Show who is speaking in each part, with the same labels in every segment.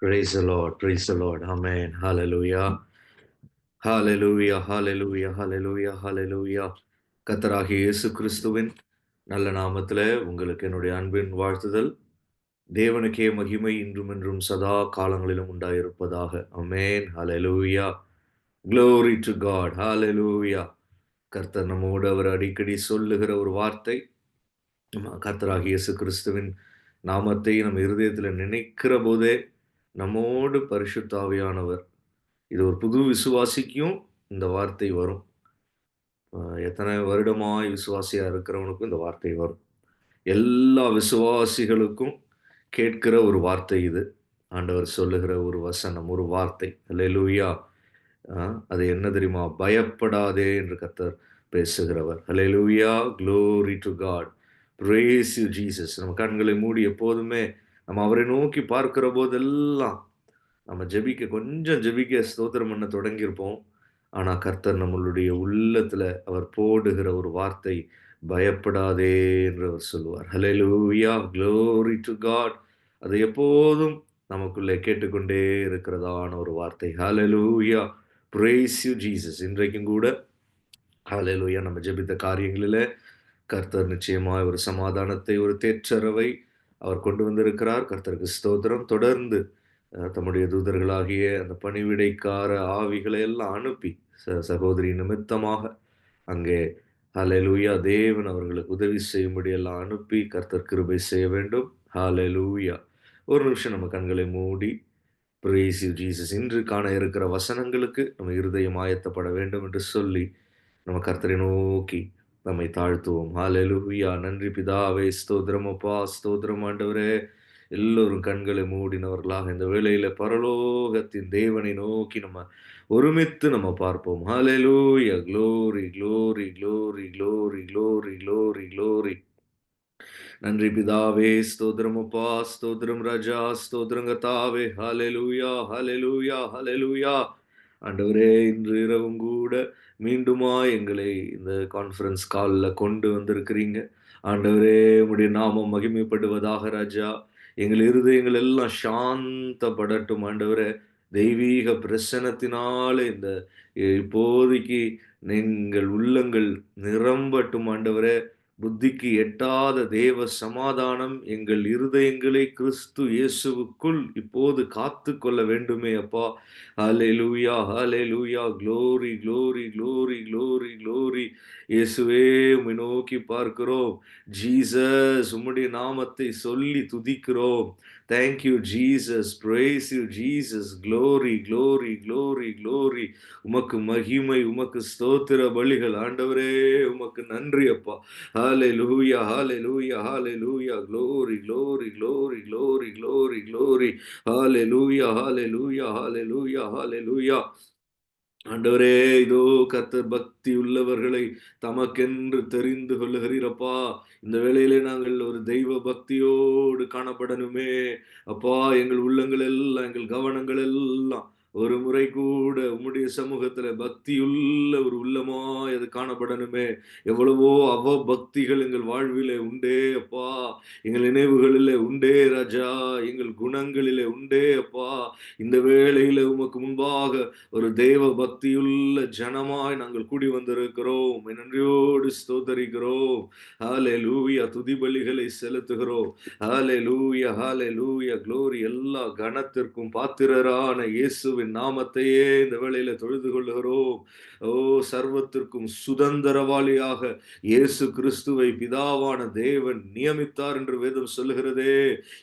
Speaker 1: Praise the Lord. Praise the Lord. Amen. Hallelujah. Hallelujah. Hallelujah. Hallelujah. Hallelujah. கர்த்தராகிய இயேசு கிறிஸ்துவின் நல்ல நாமத்திலே உங்களுக்கு என்னுடைய அன்பின் வாழ்த்துதல். தேவனுக்கே மகிமை இன்றும் என்றும் சதா காலங்களிலும் உண்டாயிருப்பதாக. Amen. Hallelujah. Glory to God. Hallelujah. கர்த்தர் நம்மோடு அவர் அடிக்கடி சொல்லுகிற ஒரு வார்த்தை, கர்த்தராகிய இயேசு கிறிஸ்துவின் நாமத்தை நம் இருதயத்தில் நினைக்கிற போதே நம்மோடு பரிசுத்த ஆவியானவர், இது ஒரு புது விசுவாசிக்கும் இந்த வார்த்தை வரும். எத்தனை வருடமாய் விசுவாசியா இருக்கிறவனுக்கும் இந்த வார்த்தை வரும். எல்லா விசுவாசிகளுக்கும் கேட்கிற ஒரு வார்த்தை இது. ஆண்டவர் சொல்லுகிற ஒரு வசனம், ஒரு வார்த்தை. அல்லேலூயா. அது என்ன தெரியுமா? பயப்படாதே என்று கர்த்தர் பேசுகிறவர். அல்லேலூயா. Glory to God. Praise you Jesus. நம்ம கண்களை மூடி எப்போதுமே நம்ம அவரை நோக்கி பார்க்கிற போதெல்லாம் நம்ம கொஞ்சம் ஜெபிக்க ஸ்தோத்திரம் பண்ண தொடங்கியிருப்போம். ஆனா கர்த்தர் நம்மளுடைய உள்ளத்துல அவர் போடுகிற ஒரு வார்த்தை, பயப்படாதே என்று அவர் சொல்லுவார். ஹல்லேலூயா, க்ளோரி டு காட். அது எப்போதும் நமக்குள்ளே கேட்டுக்கொண்டே இருக்கிறதான ஒரு வார்த்தை. ஹல்லேலூயா, பிரைஸ் யூ ஜீசஸ். இன்றைக்கும் கூட ஹல்லேலூயா, நம்ம ஜெபித்த காரியங்களிலே கர்த்தர் நிச்சயமாய் ஒரு சமாதானத்தை, ஒரு தேற்றரவை அவர் கொண்டு வந்திருக்கிறார். கர்த்தருக்கு ஸ்தோத்திரம். தொடர்ந்து தம்முடைய தூதர்களாகிய அந்த பணிவிடைக்கார ஆவிகளை எல்லாம் அனுப்பி சகோதரி நிமித்தமாக அங்கே ஹalleluya தேவன் அவர்களுக்கு உதவி செய்யும்படி எல்லாம் அனுப்பி கர்த்தர் கிருபை செய்ய வேண்டும். ஹalleluya. ஒரு நிமிஷம் நம்ம கண்களை மூடி praise you Jesus. இன்று காண இருக்கிற வசனங்களுக்கு நம்ம இருதயம் ஆயத்தப்பட வேண்டும் என்று சொல்லி நம்ம கர்த்தரை நோக்கி நம்மை தாழ்த்துவோம். ஹalleluya. நன்றி பிதாவே, ஸ்தோத்திரம் அப்பா, ஸ்தோத்திரம் ஆண்டவரே. எல்லோரும் கண்களை மூடினவர்களாக இந்த வேளையில பரலோகத்தின் தேவனை நோக்கி நம்ம ஒருமித்து நம்ம பார்ப்போம். ஹalleluya. glory glory glory glory glory glory glory. நன்றி பிதாவே, ஸ்தோத்திரம் அப்பா, ஸ்தோத்திரம் ராஜா, ஸ்தோத்திரம் கர்த்தாவே. ஹalleluya ஹalleluya ஹalleluya. ஆண்டவரே, இன்று இரவும் கூட மீண்டுமா எங்களை இந்த கான்ஃபரன்ஸ் கால்ல கொண்டு வந்திருக்கிறீங்க. ஆண்டவரே, உம்முடைய நாமம் மகிமைப்படுவதாக ராஜா. எங்கள் இருதயங்கள் எல்லாம் சாந்தப்படட்டும் ஆண்டவரே. தெய்வீக பிரசன்னத்தினாலே இந்த இப்போதைக்கு எங்கள் உள்ளங்கள் நிரம்பட்டும் ஆண்டவரே. புத்திக்கு எட்டாத தேவ சமாதானம் எங்கள் இருதயங்களை கிறிஸ்து இயேசுவுக்குள் இப்போது காத்து கொள்ள வேண்டுமே அப்பா. ஹalleluya ஹalleluya. glory glory glory glory glory. இயேசுவே, உம்மை நோக்கி பார்க்கிறோம். ஜீசஸ், உம்முடைய நாமத்தை சொல்லி துதிக்கிறோம். Thank you Jesus. Praise you Jesus. Glory glory glory glory. உமக்கு மகிமை, உமக்கு ஸ்தோத்திர பலிகள் ஆண்டவரே. உமக்கு நன்றி அப்பா. Hallelujah, hallelujah, hallelujah. Glory, glory, glory, glory, glory, glory. Hallelujah, hallelujah, hallelujah, hallelujah. ஆண்டவரே, இதோ கர்த்தர் பக்தி உள்ளவர்களை தமக்கென்று தெரிந்து கொள்ளுகிறீரப்பா. இந்த வேளையிலே நாங்கள் ஒரு தெய்வ பக்தியோடு காணப்படணுமே அப்பா. எங்கள் உள்ளங்கள் எல்லாம், எங்கள் கவனங்கள் எல்லாம் ஒரு முறை கூட உம்முடைய சமூகத்துல பக்தியுள்ள ஒரு உள்ளமாய் அது காணப்படணுமே. எவ்வளவோ அவபக்திகள் எங்கள் வாழ்விலே உண்டே அப்பா. எங்கள் நினைவுகளிலே உண்டே ராஜா. எங்கள் குணங்களிலே உண்டே அப்பா. இந்த வேளையில உமக்கு முன்பாக ஒரு தேவ பக்தியுள்ள ஜனமாய் நாங்கள் கூடி வந்திருக்கிறோம். உம்மை நன்றியோடு ஸ்தோத்தரிக்கிறோம். ஹalleluya. துதி பலிகளை செலுத்துகிறோம். ஹalleluya ஹalleluya. glory. எல்லா கனத்திற்கும் பாத்திரரான இயேசுவின் நாமத்தையே இந்த வேளையில தொழுது கொள்ளுகிறோம். ஓ, சர்வத்திற்கும் சுதந்திரவாளியாக இயேசு கிறிஸ்துவை பிதாவான தேவன் நியமித்தார் என்று வேதம் சொல்லுகிறதே.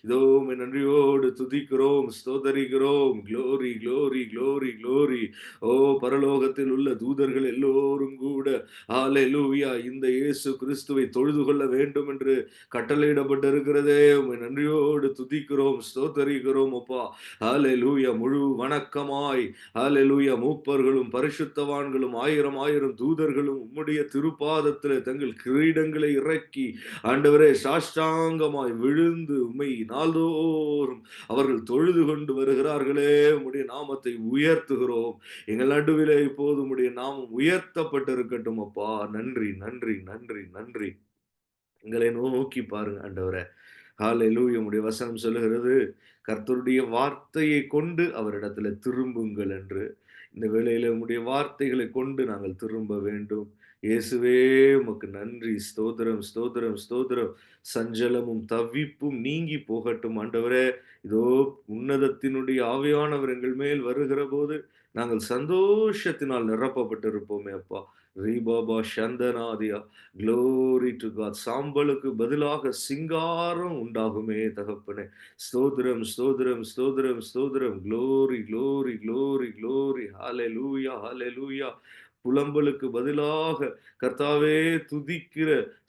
Speaker 1: இதோ உம்மை நன்றியோடு துதிக்கிறோம், ஸ்தோத்தரிக்கிறோம். glory glory glory glory. ஓ, பரலோகத்தில் உள்ள தூதர்கள் எல்லோரும் கூட ஹalleluya இந்த இயேசு கிறிஸ்துவை தொழுது கொள்ள வேண்டும் என்று கட்டளையிடப்பட்டிருக்கிறதே. உம்மை நன்றியோடு துதிக்கிறோம், ஸ்தோத்தரிக்கிறோம் அப்பா. ஹalleluya. முழு வணக்கமாய் ஹalleluya மூப்பர்களும் பரிசுத்தவான்களும் ஆயிரம் ஆயிரம் தூதர்களும் உம்முடைய திருப்பாதத்திலே தங்கள் கிரீடங்களை இறக்கி ஆண்டவரே சாஷ்டாங்கமாய் விழுந்து உம்மை நாள்தோறும் அவர்கள் தொழுது கொண்டு வருகிறார்களே. உம்முடைய நாமத்தை உயர்த்துகிறோம். எங்கள் நடுவிலே இப்போது உம்முடைய நாமம் உயர்த்தப்பட்டிருக்கட்டும் அப்பா. நன்றி நன்றி நன்றி நன்றி. எங்களை நோக்கி பாருங்க ஆண்டவரே. ஹalleluya. உம்முடைய வசனம் சொல்லுகிறது, கர்த்தருடைய வார்த்தையை கொண்டு அவரிடத்திலே திரும்புங்கள் என்று. இந்த வேளையிலே உம்முடைய வார்த்தைகளை கொண்டு நாங்கள் திரும்ப வேண்டும். இயேசுவே உமக்கு நன்றி. ஸ்தோத்திரம், ஸ்தோத்திரம், ஸ்தோத்திரம். சஞ்சலமும், தவிப்பும் நீங்கி போகட்டும் ஆண்டவரே. இதோ உன்னதத்தினுடைய ஆவியானவர் எங்கள் மேல் வருகிறபோது, நாங்கள் சந்தோஷத்தினால் நிரப்பப்பட்டிருப்போமே அப்பா. ரீபாபா சந்தனாதியா. Glory to God. சாம்பலுக்கு பதிலாக சிங்காரம் உண்டாகுமே தகப்பனே. ஸ்தோத்திரம், ஸ்தோத்திரம், ஸ்தோத்திரம், ஸ்தோத்திரம். Glory, glory, glory, glory. ஹalleluya, ஹalleluya. புலம்பலுக்கு பதிலாக கர்த்தாவே துதிக்கிற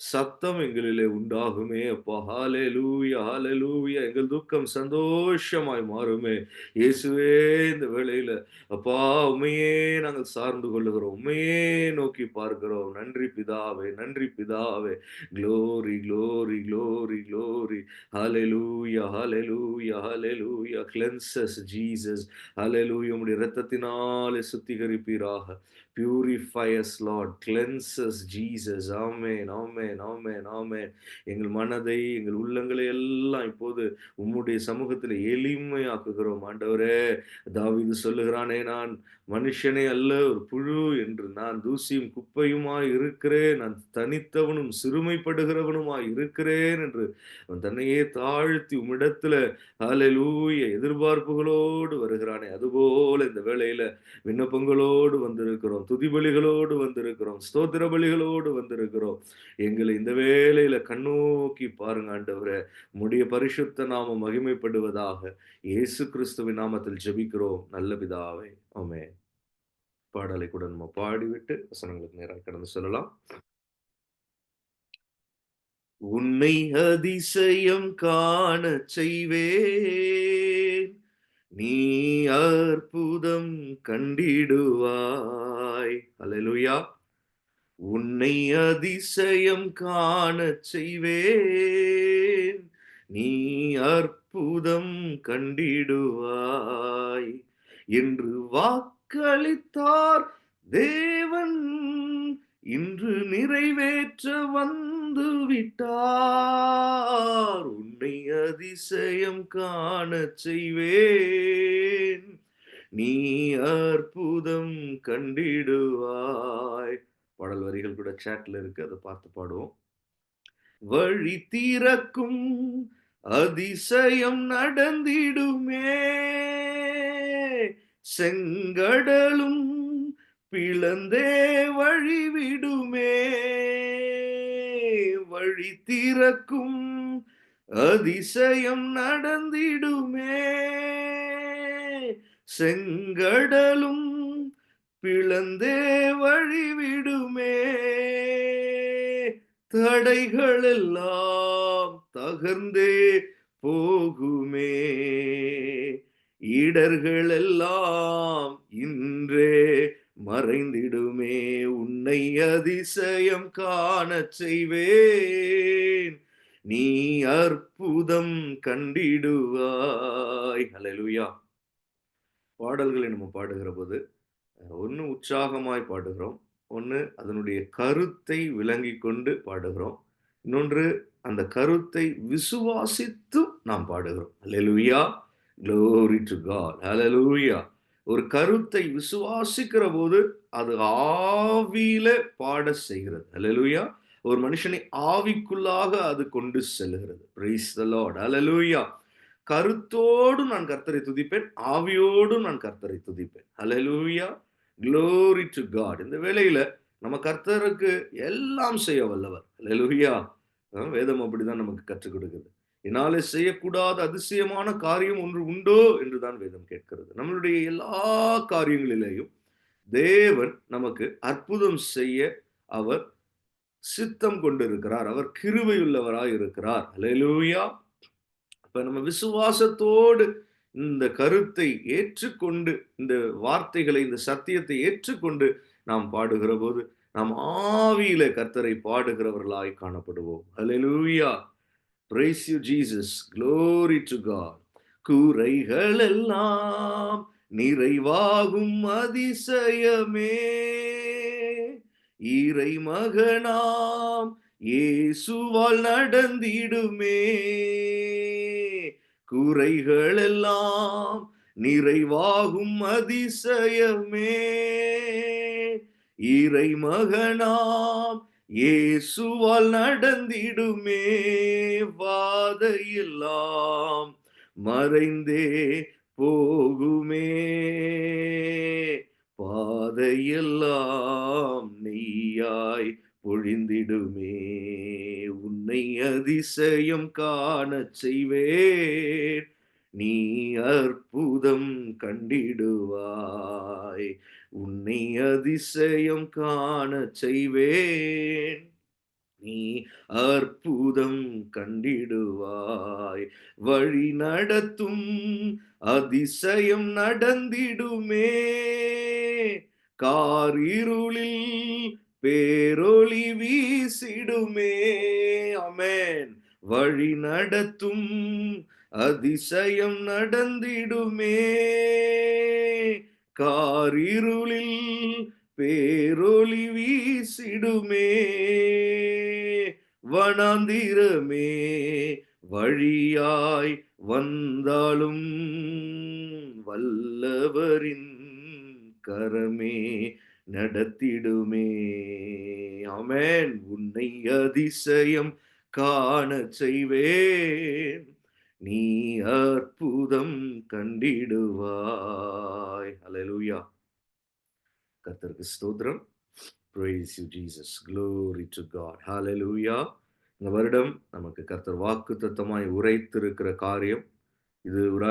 Speaker 1: சத்தம் எங்களிலே உண்டாகுமே அப்பா. ஹalleluya, ஹalleluya. எங்கள் துக்கம் சந்தோஷமாய் மாறுமே. இயேசுவே இந்த வேளையில அப்பா உம்மையே நாங்கள் சார்ந்து கொள்ளுகிறோம். உம்மையே நோக்கி பார்க்கிறோம். நன்றி பிதாவே, நன்றி பிதாவே. Glory, glory, glory, glory. ஹalleluya, ஹalleluya, ஹalleluya. Cleanse us Jesus. ஹalleluya. உம்முடைய இரத்தத்தினாலே சுத்திகரிப்பீராக. Purify us, Lord. Cleanse us, Jesus. ஆமென், ஆமென், ஆமென், ஆமென். எங்கள் மனதை, எங்கள் உள்ளங்களை எல்லாம் இப்போது உம்முடைய சமூகத்திலே எளிமையாக்குகிறோம் ஆண்டவரே. தாவீது சொல்லுகிறானே, நான் மனுஷனே அல்ல ஒரு புழு என்று, நான் தூசியும் குப்பையுமாய் இருக்கிறேன், நான் தனித்தவனும் சிறுமைப்படுகிறவனுமாய் இருக்கிறேன் என்று அவன் தன்னையே தாழ்த்தி உம்மிடத்துல ஹalleluya எதிர்பார்ப்புகளோடு வருகிறானே, அதுபோல இந்த வேளையில விண்ணப்பங்களோடு வந்திருக்கிறோம், துதிபலிகளோடு வந்திருக்கிறோம், ஸ்தோத்திர பலிகளோடு வந்திருக்கிறோம். எங்களை இந்த வேளையில கண்ணோக்கி பாருங்க ஆண்டவரே. உம்முடைய பரிசுத்த நாமம் மகிமைப்படுவதாக. இயேசு கிறிஸ்துவின் நாமத்தில் ஜெபிக்கிறோம் நல்ல பிதாவே. ஆமென். பாடலை கூட நம்ம பாடிவிட்டு வசனங்களுக்கு நேராக கடந்து செல்லலாம். உன்னை அதிசயம் காணச் செய்வேன், நீ அற்புதம் கண்டிடுவாய். அல்லேலூயா. உன்னை அதிசயம் காணச் செய்வேன், நீ அற்புதம் கண்டிடுவாய் என்று வாக்களித்தார் தேவன், இன்று நிறைவேற்ற வந்து விட்டார். உன்னை அதிசயம் காணச் செய்வேன், நீ அற்புதம் கண்டிடுவாய். பாடல் வரிகள் கூட சாட்ல இருக்கு, அதை பார்த்து பாடுவோம். வழி திறக்கும் அதிசயம் நடந்திடுமே, செங்கடலும் பிளந்தே வழிவிடுமே. வழி திறக்கும் அதிசயம் நடந்திடுமே, செங்கடலும் பிளந்தே வழிவிடுமே. தடைகள் எல்லாம் தகர்ந்தே போகுமே, இடர்கள் எல்லாம் இன்றே மறைந்திடுமே. உன்னை அதிசயம் காணச் செய்வேன், நீ அற்புதம் கண்டிடுவாய். அல்லேலூயா. பாடல்களை நம்ம பாடுகிற போது ஒண்ணு உற்சாகமாய் பாடுகிறோம், ஒண்ணு அதனுடைய கருத்தை விளங்கிக் கொண்டு பாடுகிறோம், இன்னொன்று அந்த கருத்தை விசுவாசித்து நாம் பாடுகிறோம். அல்லேலூயா. Glory to God. Hallelujah. ஒரு கருத்தை விசுவாசிக்கிற போது அது ஆவியில பாட செய்கிறது. அல்லேலூயா. ஒரு மனுஷனை ஆவிக்குள்ளாக அது கொண்டு செல்கிறது. Praise the Lord. Hallelujah. கருத்தோடு நான் கர்த்தரை துதிப்பேன், ஆவியோடு நான் கர்த்தரை துதிப்பேன். ஹalleluya. Glory to God. இந்த வேளையில நம்ம கர்த்தருக்கு எல்லாம் செய்ய வல்லவர். ஹalleluya. வேதம் அப்படிதான் நமக்கு கற்றுக் கொடுக்குது. என்னாலே செய்யக்கூடாத அதிசயமான காரியம் ஒன்று உண்டோ என்று தான் வேதம் கேட்கிறது. நம்மளுடைய எல்லா காரியங்களிலேயும் தேவன் நமக்கு அற்புதம் செய்ய அவர் சித்தம் கொண்டிருக்கிறார். அவர் கிருபையுள்ளவராய் இருக்கிறார். ஹalleluya. அப்ப நம்ம விசுவாசத்தோடு இந்த கருத்தை ஏற்றுக்கொண்டு, இந்த வார்த்தைகளை, இந்த சத்தியத்தை ஏற்றுக்கொண்டு நாம் பாடுகிற போது நாம் ஆவியில கர்த்தரை பாடுகிறவர்களாய் காணப்படுவோம். ஹalleluya. Praise you Jesus. Glory to God. குறைகள் எல்லாம் நிறைவாகும் அதிசயமே, இறை மகனாம் இயேசுவால் நடந்திடுமே. குறைகள் எல்லாம் நிறைவாகும் அதிசயமே. இறைமகனாம் இயேசுவால் நடந்திடுமே. வாதையெல்லாம் மறைந்தே போகுமே. பாதையெல்லாம் நெய்யாய் பொழிந்திடுமே. உன்னை அதிசயம் காணச் செய்வேன். நீ அற்புதம் கண்டிடுவாய். உன்னை அதிசயம் காணச் செய்வேன். நீ அற்புதம் கண்டிடுவாய். வழி நடத்தும் அதிசயம் நடந்திடுமே. காரிருளில் பேரொளி வீசிடுமே. ஆமென். வழி நடத்தும் அதிசயம் நடந்திடுமே. காரிருளில் பேரொளி வீசிடுமே. வனாந்திரமே வழியாய் வந்தாலும் வல்லவரின் கரமே நடத்திடுமே. ஆமென். உன்னை அதிசயம் காணச் செய்வேன். நீ அற்புதம் கண்டிடுவாய். அல்லேலூயா. கர்த்தருக்கு ஸ்தோத்திரம். Praise you, Jesus. Glory to God. Hallelujah. இந்த வருடம் நமக்கு கர்த்தர் வாக்குத்தத்தமாய் உரைத்திருக்கிற காரியம், இது ஒரு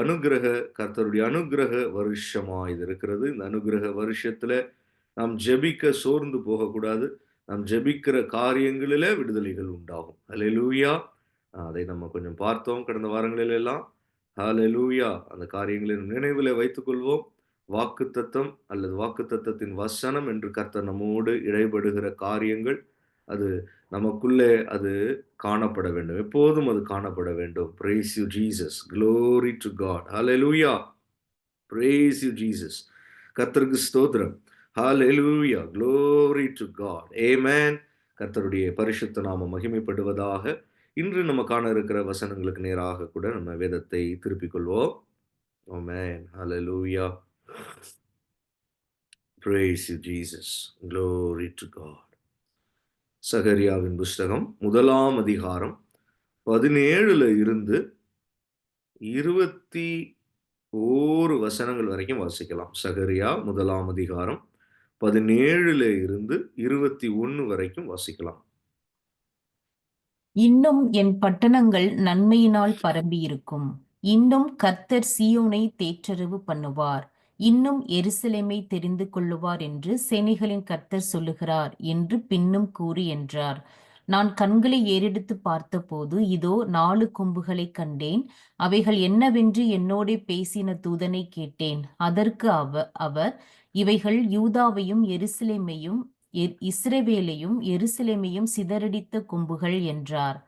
Speaker 1: கர்த்தருடைய அனுக்கிரக வருஷமா இது இருக்கிறது. இந்த அனுக்கிரக வருஷத்துல நாம் ஜெபிக்க சோர்ந்து போகக்கூடாது. நாம் ஜெபிக்கிற காரியங்களிலே விடுதலைகள் உண்டாகும். ஹல்லேலூயா. அதை நம்ம கொஞ்சம் பார்த்தோம் கடந்த வாரங்களில் எல்லாம். ஹல்லேலூயா. அந்த காரியங்களை நினைவிலே வைத்துக் கொள்வோம். வாக்குத்தத்தம் அல்லது வாக்குத்தத்தத்தின் வசனம் என்று கர்த்தர் நம்மோடு இடைபடுகிற காரியங்கள், அது நமக்குள்ளே அது காணப்பட வேண்டும். எப்போதும் அது காணப்பட வேண்டும். Praise you Jesus. Glory to God. Hallelujah. Praise you Jesus. கர்த்தருக்கு ஸ்தோத்திரம். Hallelujah. Glory to God. Amen. கர்த்தருடைய பரிசுத்த நாமம் மகிமைப்படுவதாக. இன்று நம்ம காண இருக்கிற வசனங்களுக்கு நேராக கூட நம்ம வேதத்தை திருப்பிக் கொள்வோம். Amen. Hallelujah. Praise you Jesus. Glory to God. சகரியாவின் புஸ்தகம் 1ஆம் அதிகாரம் 17ல இருந்து 21 வசனங்கள் வரைக்கும் வாசிக்கலாம். சகரியா 1ஆம் அதிகாரம் 17ல இருந்து 21 வரைக்கும் வாசிக்கலாம்.
Speaker 2: இன்னும் என் பட்டணங்கள் நன்மையினால் பரம்பியிருக்கும். இன்னும் கர்த்தர் சீயோனை தேற்றரவு பண்ணுவார். இன்னும் எருசலேமை தெரிந்து கொள்ளுவார் என்று சேனைகளின் கர்த்தர் சொல்லுகிறார் என்று பின்னும் கூறு என்றார். நான் கண்களை ஏறெடுத்து பார்த்தபோது, இதோ 4 கொம்புகளைக் கண்டேன். அவைகள் என்னவென்று என்னோடே பேசின தூதனை கேட்டேன். அதற்கு அவர், இவைகள் யூதாவையும் எருசலேமையும் இஸ்ரவேலையும் எருசலேமையும் சிதறடித்த கொம்புகள் என்றார்.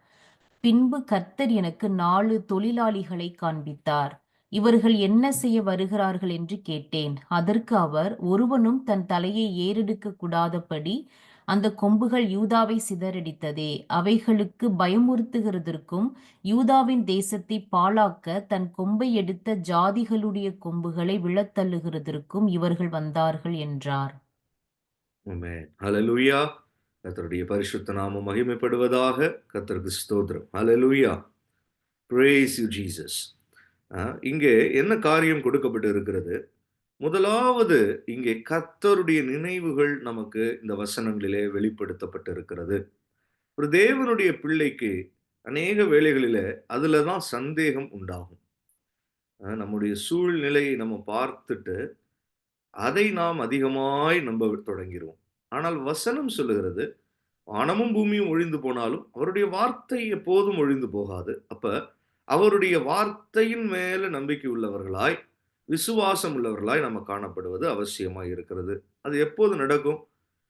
Speaker 2: பின்பு கர்த்தர் எனக்கு 4 தொழிலாளிகளை காண்பித்தார். இவர்கள் என்ன செய்ய வருகிறார்கள் என்று கேட்டேன். அதற்கு அவர், ஒருவனும் தன் தலையை ஏறெடுக்க கூடாதபடி அந்த கொம்புகள் யூதாவை சிதறடித்ததே. அவைகளுக்கு பயமுறுத்துகிறதற்கும் யூதாவின் தேசத்தை பாழாக்க தன் கொம்பை எடுத்த ஜாதிகளுடைய கொம்புகளை விழத்தள்ளுகிறதற்கும் இவர்கள் வந்தார்கள் என்றார்.
Speaker 1: Amen. Hallelujah. கர்த்தருடைய பரிசுத்த நாமம் மகிமைப்படுவதாக. கர்த்தருக்கு ஸ்தோத்திரம். Hallelujah. Praise you Jesus. இங்கே என்ன காரியம் கொடுக்கப்பட்டு இருக்கிறது? முதலாவது இங்கே கர்த்தருடைய நினைவுகள் நமக்கு இந்த வசனங்களிலே வெளிப்படுத்தப்பட்டு இருக்கிறது. ஒரு தேவனுடைய பிள்ளைக்கு அநேக வேளைகளிலே அதுல தான் சந்தேகம் உண்டாகும். நம்முடைய சூழ்நிலையை நம்ம பார்த்துட்டு அதை நாம் அதிகமாய் நம்ப தொடங்கிடுவோம். ஆனால் வசனம் சொல்லுகிறது, வானமும் பூமியும் ஒழிந்து போனாலும் அவருடைய வார்த்தை எப்போதும் ஒழிந்து போகாது. அப்ப அவருடைய வார்த்தையின் மேல நம்பிக்கை உள்ளவர்களாய், விசுவாசம் உள்ளவர்களாய் நம்ம காணப்படுவது அவசியமாய் இருக்கிறது. அது எப்போது நடக்கும்?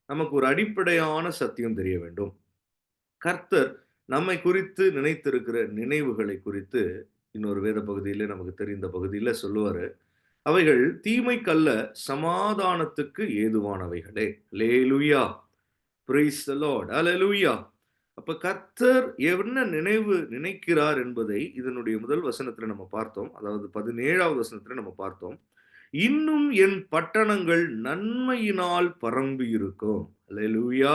Speaker 1: நமக்கு ஒரு அடிப்படையான சத்தியம் தெரிய வேண்டும். கர்த்தர் நம்மை குறித்து நினைத்திருக்கிற நினைவுகளை குறித்து இன்னொரு வேத பகுதியிலே நமக்கு தெரிந்த பகுதியில சொல்லுவாரு, அவைகள் தீமைக்கல்ல சமாதானத்துக்கு ஏதுவானவைகளே. அல்லேலூயா. Price the Lord. அல்லேலூயா. அப்ப கர்த்தர் என்ன நினைக்கிறார் என்பதை இதனுடைய முதல் வசனத்துல நம்ம பார்த்தோம். அதாவது 17வது வசனத்துல நம்ம பார்த்தோம். இன்னும் என் பட்டணங்கள் நன்மையினால் பரம்பி இருக்கும். அல்லேலூயா!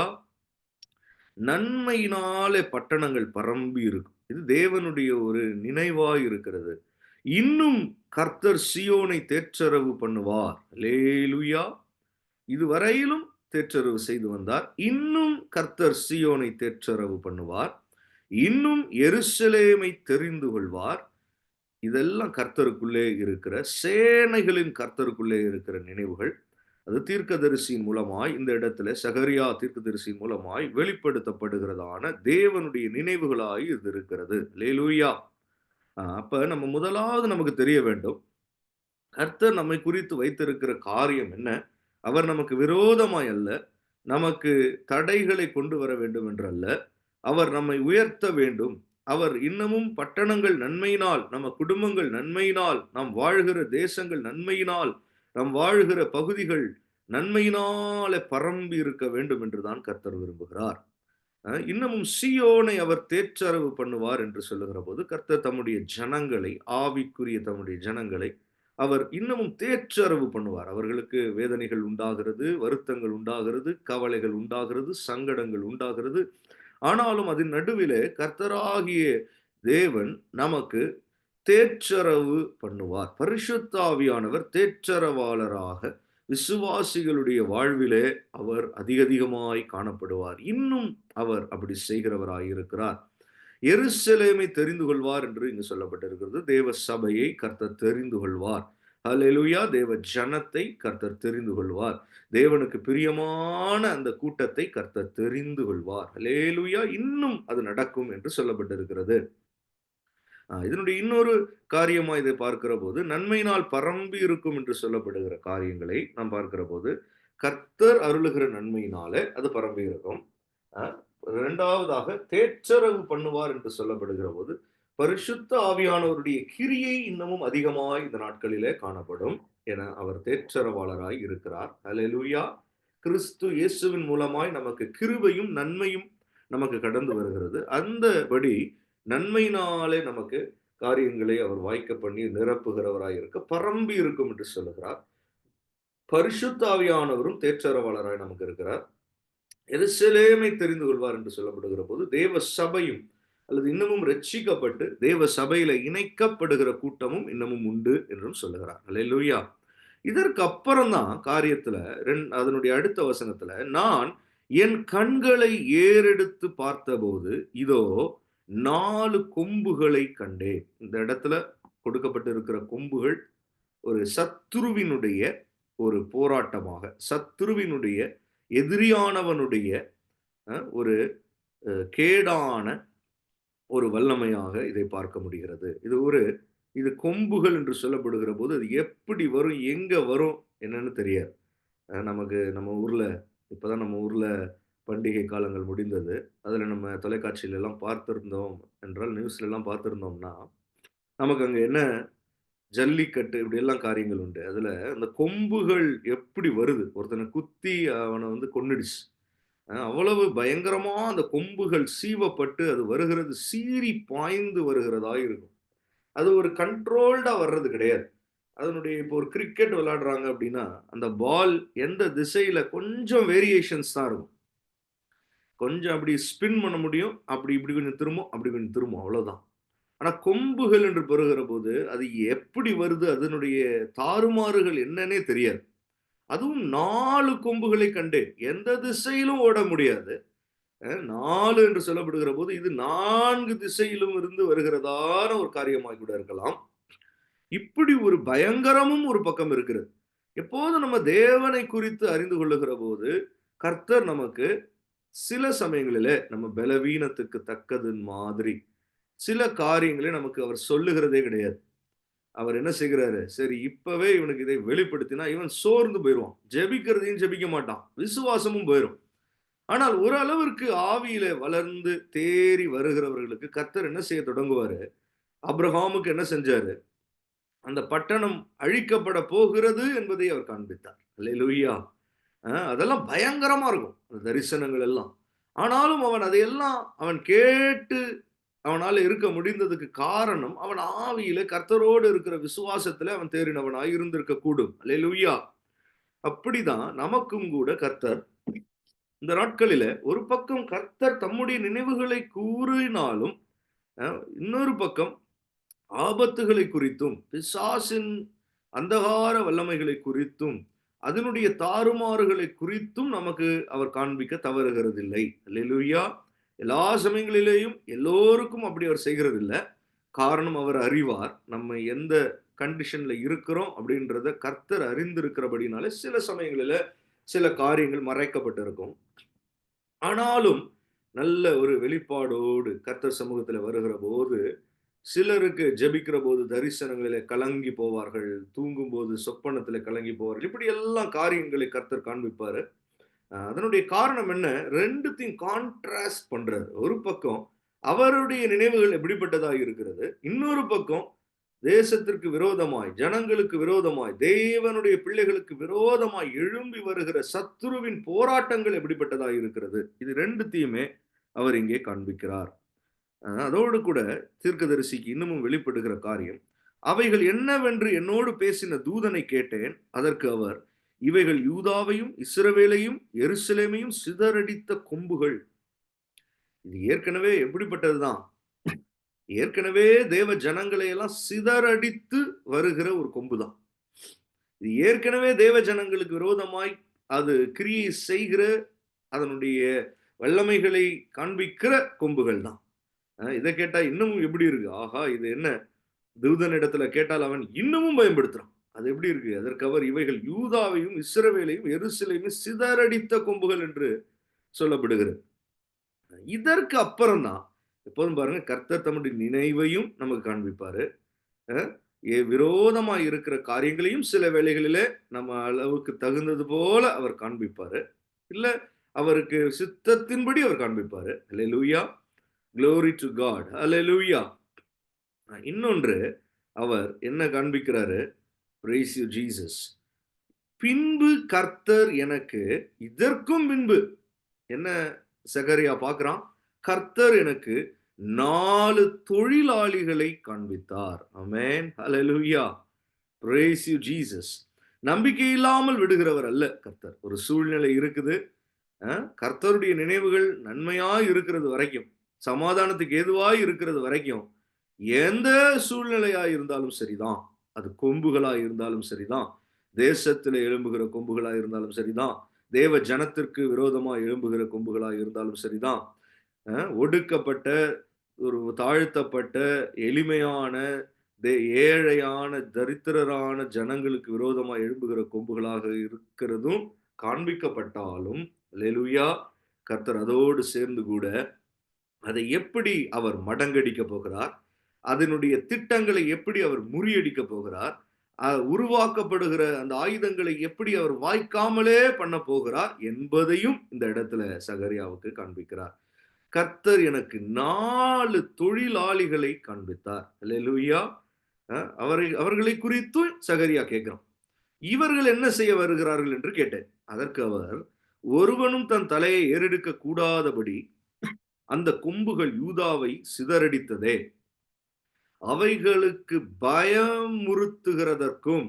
Speaker 1: நன்மையினாலே பட்டணங்கள் பரம்பி இருக்கும். இது தேவனுடைய ஒரு நினைவாய் இருக்கிறது. இன்னும் கர்த்தர் சீயோனை தேற்றரவு பண்ணுவார். அல்லேலூயா! இதுவரையிலும் தேற்றரவு செய்து வந்தார். இன்னும் கர்த்தர் சீயோனை தேற்றரவு பண்ணுவார். இன்னும் எருசலேமை தெரிந்து கொள்வார். இதெல்லாம் கர்த்தருக்குள்ளே இருக்கிற சேனைகளின் கர்த்தருக்குள்ளே இருக்கிற நினைவுகள். அது தீர்க்கதரிசியின் மூலமாய் இந்த இடத்துல சகரியா தீர்க்கதரிசியின் மூலமாய் வெளிப்படுத்தப்படுகிறதான தேவனுடைய நினைவுகளாய் இது இருக்கிறது. அல்லேலூயா! அப்ப நம்ம முதலாவது நமக்கு தெரிய வேண்டும். கர்த்தர் நம்மை குறித்து வைத்திருக்கிற காரியம் என்ன? அவர் நமக்கு விரோதமாய் அல்ல, நமக்கு தடைகளை கொண்டு வர வேண்டும் என்று அல்ல. அவர் நம்மை உயர்த்த வேண்டும். அவர் இன்னமும் பட்டணங்கள் நன்மையினால், நம்ம குடும்பங்கள் நன்மையினால், நாம் வாழ்கிற தேசங்கள் நன்மையினால், நாம் வாழ்கிற பகுதிகள் நன்மையினாலே பரம்பி இருக்க வேண்டும் என்றுதான் கர்த்தர் விரும்புகிறார். இன்னமும் சீயோனை அவர் தேற்றரவு பண்ணுவார் என்று சொல்லுகிற போது, கர்த்தர் தம்முடைய ஜனங்களை, ஆவிக்குரிய தம்முடைய ஜனங்களை அவர் இன்னமும் தேற்றரவு பண்ணுவார். அவர்களுக்கு வேதனைகள் உண்டாகிறது, வருத்தங்கள் உண்டாகிறது, கவலைகள் உண்டாகிறது, சங்கடங்கள் உண்டாகிறது. ஆனாலும் அதன் நடுவிலே கர்த்தராகிய தேவன் நமக்கு தேற்றரவு பண்ணுவார். பரிசுத்த ஆவியானவர் தேற்றரவாளராக விசுவாசிகளுடைய வாழ்விலே அவர் அதிகமாய் காணப்படுவார். இன்னும் அவர் அப்படி செய்கிறவராய் இருக்கிறார். எருசலேமை தெரிந்து கொள்வார் என்று இங்கு சொல்லப்பட்டிருக்கிறது. தேவ சபையை கர்த்தர் தெரிந்து கொள்வார். அல்லேலூயா! தேவ ஜனத்தை கர்த்தர் தெரிந்து கொள்வார். தேவனுக்கு பிரியமான அந்த கூட்டத்தை கர்த்தர் தெரிந்து கொள்வார். அல்லேலூயா! இன்னும் அது நடக்கும் என்று சொல்லப்பட்டிருக்கிறது. இதனுடைய இன்னொரு காரியமா இதை பார்க்கிற போது, நன்மையினால் பரம்பி இருக்கும் என்று சொல்லப்படுகிற காரியங்களை நாம் பார்க்கிற போது, கர்த்தர் அருளுகிற நன்மையினாலே அது பரம்பி இருக்கும். அ 2வதாக தேற்றரவு பண்ணுவார் என்று சொல்லப்படுகிற போது, பரிசுத்த ஆவியானவருடைய கிரியை இன்னமும் அதிகமாய் இந்த நாட்களிலே காணப்படும் என அவர் தேற்றரவாளராய் இருக்கிறார். அல்லேலூயா! கிறிஸ்து இயேசுவின் மூலமாய் நமக்கு கிருபையும் நன்மையும் நமக்கு கடந்து வருகிறது. அந்தபடி நன்மையினாலே நமக்கு காரியங்களை அவர் வாய்க்க பண்ணி நிரப்புகிறவராய் இருக்க பரம்பி இருக்கும் என்று சொல்லுகிறார். பரிசுத்த ஆவியானவரும் தேற்றரவாளராய் நமக்கு இருக்கிறார். எருசலேமை தெரிந்து கொள்வார் என்று சொல்லப்படுகிற போது, தேவ சபையும் அல்லது இன்னமும் ரட்சிக்கப்பட்டு தேவ சபையில இணைக்கப்படுகிற கூட்டமும் இன்னமும் உண்டு என்றும் சொல்லுகிறார். அல்லேலூயா! இதற்கு அப்புறம் தான் காரியத்துல அதனுடைய அடுத்த வசனத்துல, நான் என் கண்களை ஏறெடுத்து பார்த்தபோது இதோ 4 கொம்புகளை கண்டேன். இந்த இடத்துல கொடுக்கப்பட்டிருக்கிற கொம்புகள் ஒரு சத்துருவினுடைய ஒரு போராட்டமாக, சத்துருவினுடைய எதிரியானவனுடைய ஒரு கேடான ஒரு வல்லமையாக இதை பார்க்க முடிகிறது. இது கொம்புகள் என்று சொல்லப்படுகிற போது, அது எப்படி வரும், எங்க வரும் என்னன்னு தெரியாது. நமக்கு நம்ம ஊர்ல பண்டிகை காலங்கள் முடிந்தது. அதுல நம்ம தொலைக்காட்சியில எல்லாம் பார்த்திருந்தோம் என்றால், நியூஸ்ல எல்லாம் பார்த்திருந்தோம்னா, நமக்கு அங்க என்ன ஜல்லிக்கட்டு இப்படியெல்லாம் காரியங்கள் உண்டு. அதுல அந்த கொம்புகள் எப்படி வருது, ஒருத்தனை குத்தி அவன கொன்னுடுச்சு. அவ்வளவு பயங்கரமா அந்த கொம்புகள் சீவப்பட்டு அது வருகிறது, சீறி பாய்ந்து வருகிறதாய் இருக்கும். அது ஒரு கண்ட்ரோல்டா வர்றது கிடையாது. அதனுடைய இப்போ ஒரு கிரிக்கெட் விளையாடுறாங்க அப்படின்னா, அந்த பால் எந்த திசையில கொஞ்சம் வேரியேஷன்ஸ் தான் இருக்கும். கொஞ்சம் அப்படி ஸ்பின் பண்ண முடியும். அப்படி இப்படி கொஞ்சம் திரும்பும், அப்படி கொஞ்சம் திரும்பும் அவ்வளோதான். ஆனா கொம்புகள் என்று பெறுகிற போது, அது எப்படி வருது, அதனுடைய தாறுமாறுகள் என்னன்னே தெரியாது. அதுவும் 4 கொம்புகளை கண்டேன். எந்த திசையிலும் ஓட முடியாது. 4 என்று சொல்லப்படுகிற போது, இது 4 திசையிலும் இருந்து வருகிறதான ஒரு காரியமாய் கூட இருக்கலாம். இப்படி ஒரு பயங்கரமும் ஒரு பக்கம் இருக்கிறது. எப்போதும் நம்ம தேவனை குறித்து அறிந்து கொள்ளுகிற போது, கர்த்தர் நமக்கு சில சமயங்களிலே நம்ம பலவீனத்துக்கு தக்கது மாதிரி சில காரியங்களை நமக்கு அவர் சொல்லுகிறதே கிடையாது. அவர் என்ன செய்கிறாரு, சரி இப்பவே இவனுக்கு இதை வெளிப்படுத்தினா இவன் சோர்ந்து போயிருவான். ஜெபிக்கிறதையும் ஜெபிக்க மாட்டான். விசுவாசமும் போயிரும். ஆனால் ஒரு அளவிற்கு ஆவியிலே வளர்ந்து தேறி வருகிறவர்களுக்கு கர்த்தர் என்ன செய்ய தொடங்குவாரு, ஆபிரகாமுக்கு என்ன செஞ்சாரு, அந்த பட்டணம் அழிக்கப்பட போகிறது என்பதை அவர் காண்பித்தார். அல்லேலூயா! அதெல்லாம் பயங்கரமா இருக்கும். அந்த தரிசனங்கள் எல்லாம். ஆனாலும் அவன் அதையெல்லாம் அவன் கேட்டு அவனால இருக்க முடிந்ததுக்கு காரணம், அவன் ஆவியில கர்த்தரோடு இருக்கிற விசுவாசத்துல அவன் தேறினவனாய் இருந்திருக்க கூடும். அல்லேலூயா! அப்படிதான் நமக்கும் கூட கர்த்தர் இந்த நாட்களில ஒரு பக்கம் கர்த்தர் தம்முடைய நினைவுகளை கூறினாலும், இன்னொரு பக்கம் ஆபத்துகளை குறித்தும், பிசாசின் அந்தகார வல்லமைகளை குறித்தும், அதனுடைய தாறுமாறுகளை குறித்தும் நமக்கு அவர் காண்பிக்க தவறுகிறதில்லை. அல்லேலூயா! எல்லா சமயங்களிலேயும் எல்லோருக்கும் அப்படி அவர் செய்கிறதில்ல. காரணம் அவர் அறிவார். நம்ம எந்த கண்டிஷன்ல இருக்கிறோம் அப்படின்றத கர்த்தர் அறிந்திருக்கிறபடினால, சில சமயங்களில சில காரியங்கள் மறைக்கப்பட்டிருக்கும். ஆனாலும் நல்ல ஒரு வெளிப்பாடோடு கர்த்தர் சமூகத்துல வருகிறபோது, சிலருக்கு ஜெபிக்கிறபோது தரிசனங்களிலே கலங்கி போவார்கள். தூங்கும்போது சொப்பனத்திலே கலங்கி போவார்கள். இப்படி எல்லாம் காரியங்களை கர்த்தர் காண்பிப்பாரு. அதனுடைய காரணம் என்ன? 2த்தையும் கான்ட்ராஸ்ட் பண்றாரு. ஒரு பக்கம் அவருடைய நினைவுகள் எப்படிப்பட்டதாக இருக்கிறது. இன்னொரு பக்கம் தேசத்திற்கு விரோதமாய், ஜனங்களுக்கு விரோதமாய், தேவனுடைய பிள்ளைகளுக்கு விரோதமாய் எழும்பி வருகிற சத்துருவின் போராட்டங்கள் எப்படிப்பட்டதாக இருக்கிறது. இது 2த்தையுமே அவர் இங்கே காண்பிக்கிறார். அதோடு கூட தீர்க்கதரிசிக்கு இன்னமும் வெளிப்படுகிற காரியம், அவைகள் என்னவென்று என்னோடு பேசின தூதனை கேட்டேன். அதற்கு அவர், இவைகள் யூதாவையும் இஸ்ரவேலையும் எருசலேமையும் சிதறடித்த கொம்புகள். இது ஏற்கனவே எப்படிப்பட்டதுதான், ஏற்கனவே தேவ ஜனங்களை எல்லாம் சிதறடித்து வருகிற ஒரு கொம்பு தான். இது ஏற்கனவே தேவ ஜனங்களுக்கு விரோதமாய் அது கிரியை செய்கிற, அதனுடைய வல்லமைகளை காண்பிக்கிற கொம்புகள் தான். இதை கேட்டா இன்னமும் எப்படி இருக்கு? ஆஹா, இது என்ன? தூதனிடத்துல கேட்டால் அவன் இன்னமும் பயன்படுத்துறான். அது எப்படி இருக்கு? அதற்கு அவர், இவைகள் யூதாவையும் இஸ்ரவேலையும் எருசலேமையும் சிதறடித்த கொம்புகள் என்று சொல்லப்படுகிறது. இதற்கு அப்புறம் தான் எப்போதும் பாருங்க, கர்த்தர் தம்முடைய நினைவையும் நமக்கு காண்பிப்பாரு. விரோதமா இருக்கிற காரியங்களையும் சில வேளைகளிலே நம்ம அளவுக்கு தகுந்தது போல அவர் காண்பிப்பாரு. இல்ல அவருக்கு சித்தத்தின்படி அவர் காண்பிப்பாரு. அல்லேலூயா! Glory to God. Hallelujah. இன்னொன்று அவர் என்ன காண்பிக்கிறாரு? Praise you Jesus. பின்பு கர்த்தர் எனக்கு, இதற்கும் பின்பு என்ன சகரியா பார்க்கிறான்? கர்த்தர் எனக்கு 4 தொழிலாளிகளை காண்பித்தார். ஆமென். ஹல்லேலூயா. Praise you Jesus. நம்பிக்கை இல்லாமல் விடுகிறவர் அல்ல கர்த்தர். ஒரு சூழ்நிலை இருக்குது. கர்த்தருடைய நினைவுகள் நன்மையாய் இருக்கிறது வரைக்கும், சமாதானத்துக்கு ஏதுவாய் இருக்கிறது வரைக்கும், எந்த சூழ்நிலையாய் இருந்தாலும் சரிதான், அது கொம்புகளாய் இருந்தாலும் சரிதான், தேசத்தில் எழும்புகிற கொம்புகளாய் இருந்தாலும் சரிதான், தேவ ஜனத்திற்கு விரோதமாய் எழும்புகிற கொம்புகளாய் இருந்தாலும் சரிதான், ஒடுக்கப்பட்ட, ஒரு தாழ்த்தப்பட்ட, எளிமையான, ஏழையான, தரித்திரரான ஜனங்களுக்கு விரோதமாய் எழும்புகிற கொம்புகளாக இருக்கிறதும் காண்பிக்கப்பட்டாலும், அல்லேலூயா, கர்த்தர் அதோடு சேர்ந்து கூட அதை எப்படி அவர் மடங்கடிக்க போகிறார், அதனுடைய திட்டங்களை எப்படி அவர் முறியடிக்க போகிறார், உருவாக்கப்படுகிற அந்த ஆயுதங்களை எப்படி அவர் வாய்க்காமலே பண்ண போகிறார் என்பதையும் இந்த இடத்துல சகரியாவுக்கு காண்பிக்கிறார். கர்த்தர் எனக்கு 4 தொழிலாளிகளை காண்பித்தார். அல்லேலூயா. அவர்களை குறித்தும் சகரியா கேட்கிறான். இவர்கள் என்ன செய்ய வருகிறார்கள் என்று கேட்டேன். அதற்கு அவர், ஒருவனும் தன் தலையை ஏறெடுக்க கூடாதபடி அந்த கொம்புகள் யூதாவை சிதறடித்ததே, அவைகளுக்கு பயமுறுத்துகிறதற்கும்